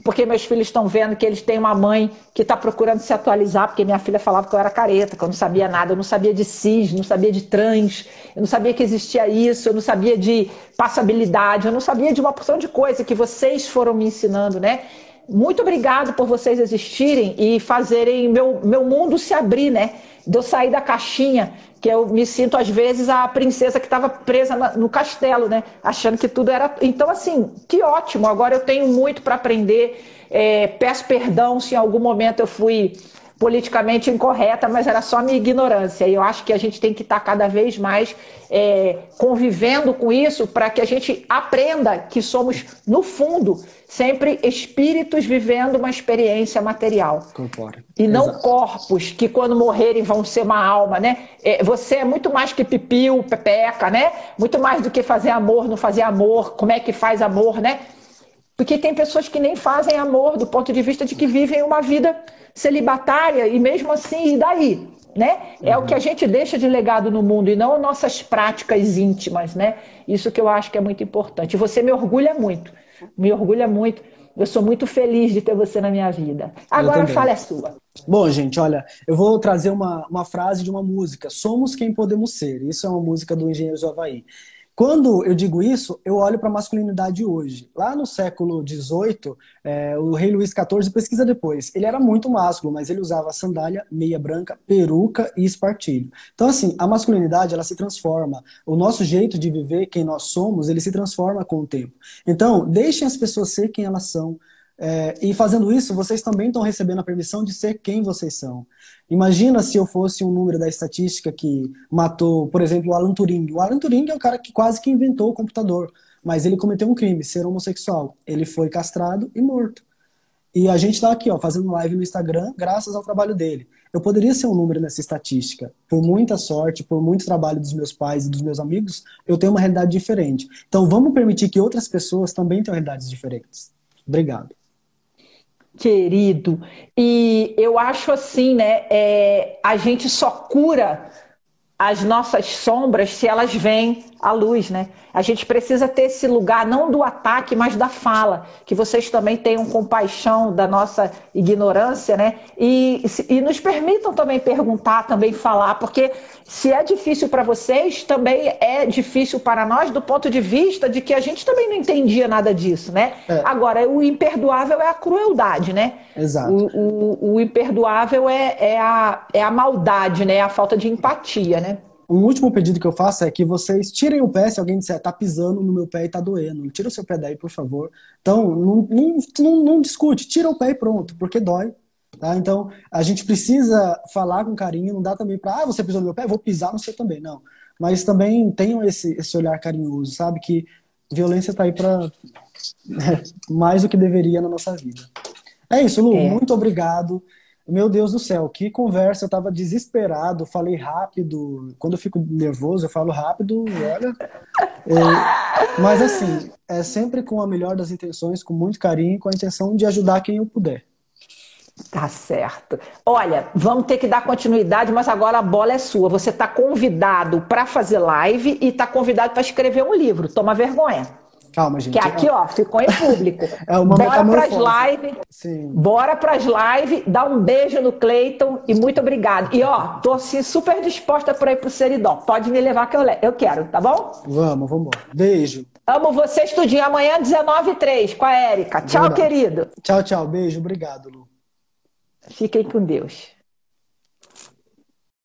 porque meus filhos estão vendo que eles têm uma mãe que está procurando se atualizar, porque minha filha falava que eu era careta, que eu não sabia nada, eu não sabia de cis, não sabia de trans, eu não sabia que existia isso, eu não sabia de passabilidade, eu não sabia de uma porção de coisa que vocês foram me ensinando, né? Muito obrigado por vocês existirem e fazerem meu mundo se abrir, né? De eu sair da caixinha, que eu me sinto às vezes a princesa que estava presa no castelo, né? Achando que tudo era... Então, assim, que ótimo, agora eu tenho muito para aprender, peço perdão se em algum momento eu fui politicamente incorreta, mas era só minha ignorância. E eu acho que a gente tem que estar cada vez mais convivendo com isso para que a gente aprenda que somos, no fundo, sempre espíritos vivendo uma experiência material. Corpórea. E não Exato. corpos que quando morrerem vão ser uma alma, né? Você é muito mais que pipiu, pepeca, né? Muito mais do que fazer amor, não fazer amor, como é que faz amor, né? Porque tem pessoas que nem fazem amor do ponto de vista de que vivem uma vida celibatária e mesmo assim, e daí? Né? É o que a gente deixa de legado no mundo e não nossas práticas íntimas, né? Isso que eu acho que é muito importante. E você me orgulha muito, me orgulha muito. Eu sou muito feliz de ter você na minha vida. Agora a fala é sua. Bom, gente, olha, eu vou trazer uma frase de uma música. Somos quem podemos ser. Isso é uma música do Engenheiros do Havaí. Quando eu digo isso, eu olho para a masculinidade hoje. Lá no século XVIII, o rei Luís XIV, pesquisa depois, ele era muito másculo, mas ele usava sandália, meia branca, peruca e espartilho. Então, assim, a masculinidade, ela se transforma. O nosso jeito de viver, quem nós somos, ele se transforma com o tempo. Então, deixem as pessoas ser quem elas são. E fazendo isso, vocês também estão recebendo a permissão de ser quem vocês são. Imagina se eu fosse um número da estatística que matou, por exemplo, o Alan Turing. O Alan Turing é o cara que quase que inventou o computador, mas ele cometeu um crime, ser homossexual. Ele foi castrado e morto. E a gente está aqui, ó, fazendo live no Instagram graças ao trabalho dele. Eu poderia ser um número nessa estatística. Por muita sorte, por muito trabalho dos meus pais e dos meus amigos, eu tenho uma realidade diferente. Então vamos permitir que outras pessoas também tenham realidades diferentes. Obrigado. Querido, e eu acho assim, né? A gente só cura as nossas sombras se elas vêm à luz, né? A gente precisa ter esse lugar, não do ataque, mas da fala, que vocês também tenham compaixão da nossa ignorância, né? E nos permitam também perguntar, também falar, porque se é difícil para vocês, também é difícil para nós, do ponto de vista de que a gente também não entendia nada disso, né? Agora, o imperdoável é a crueldade, né? Exato. O imperdoável é a maldade, né? É a falta de empatia, né? Um último pedido que eu faço é que vocês tirem o pé se alguém disser tá pisando no meu pé e tá doendo. Tira o seu pé daí, por favor. Então, não discute, tira o pé e pronto, porque dói. Tá? Então, a gente precisa falar com carinho, não dá também pra, você pisou no meu pé, vou pisar no seu também, não. Mas também tenham esse olhar carinhoso, sabe? Que violência tá aí pra mais do que deveria na nossa vida. É isso, Lu, muito obrigado. Meu Deus do céu, que conversa, eu tava desesperado, falei rápido, quando eu fico nervoso eu falo rápido, olha, mas assim, é sempre com a melhor das intenções, com muito carinho, com a intenção de ajudar quem eu puder. Tá certo. Olha, vamos ter que dar continuidade, mas agora a bola é sua, você tá convidado para fazer live e tá convidado para escrever um livro, toma vergonha. Calma, gente. Que aqui, ó, ficou em público. É uma Bora pras metamorfose. lives. Sim. Bora pras lives. Dá um beijo no Cleiton e muito obrigado. E, ó, tô assim, super disposta para ir pro Seridó. Pode me levar que eu quero, tá bom? Vamos embora. Beijo. Amo vocês tudinho. Amanhã, 19h03, com a Érica. Tchau, Verdade. querido. Tchau, tchau. Beijo. Obrigado, Lu. Fiquem com Deus.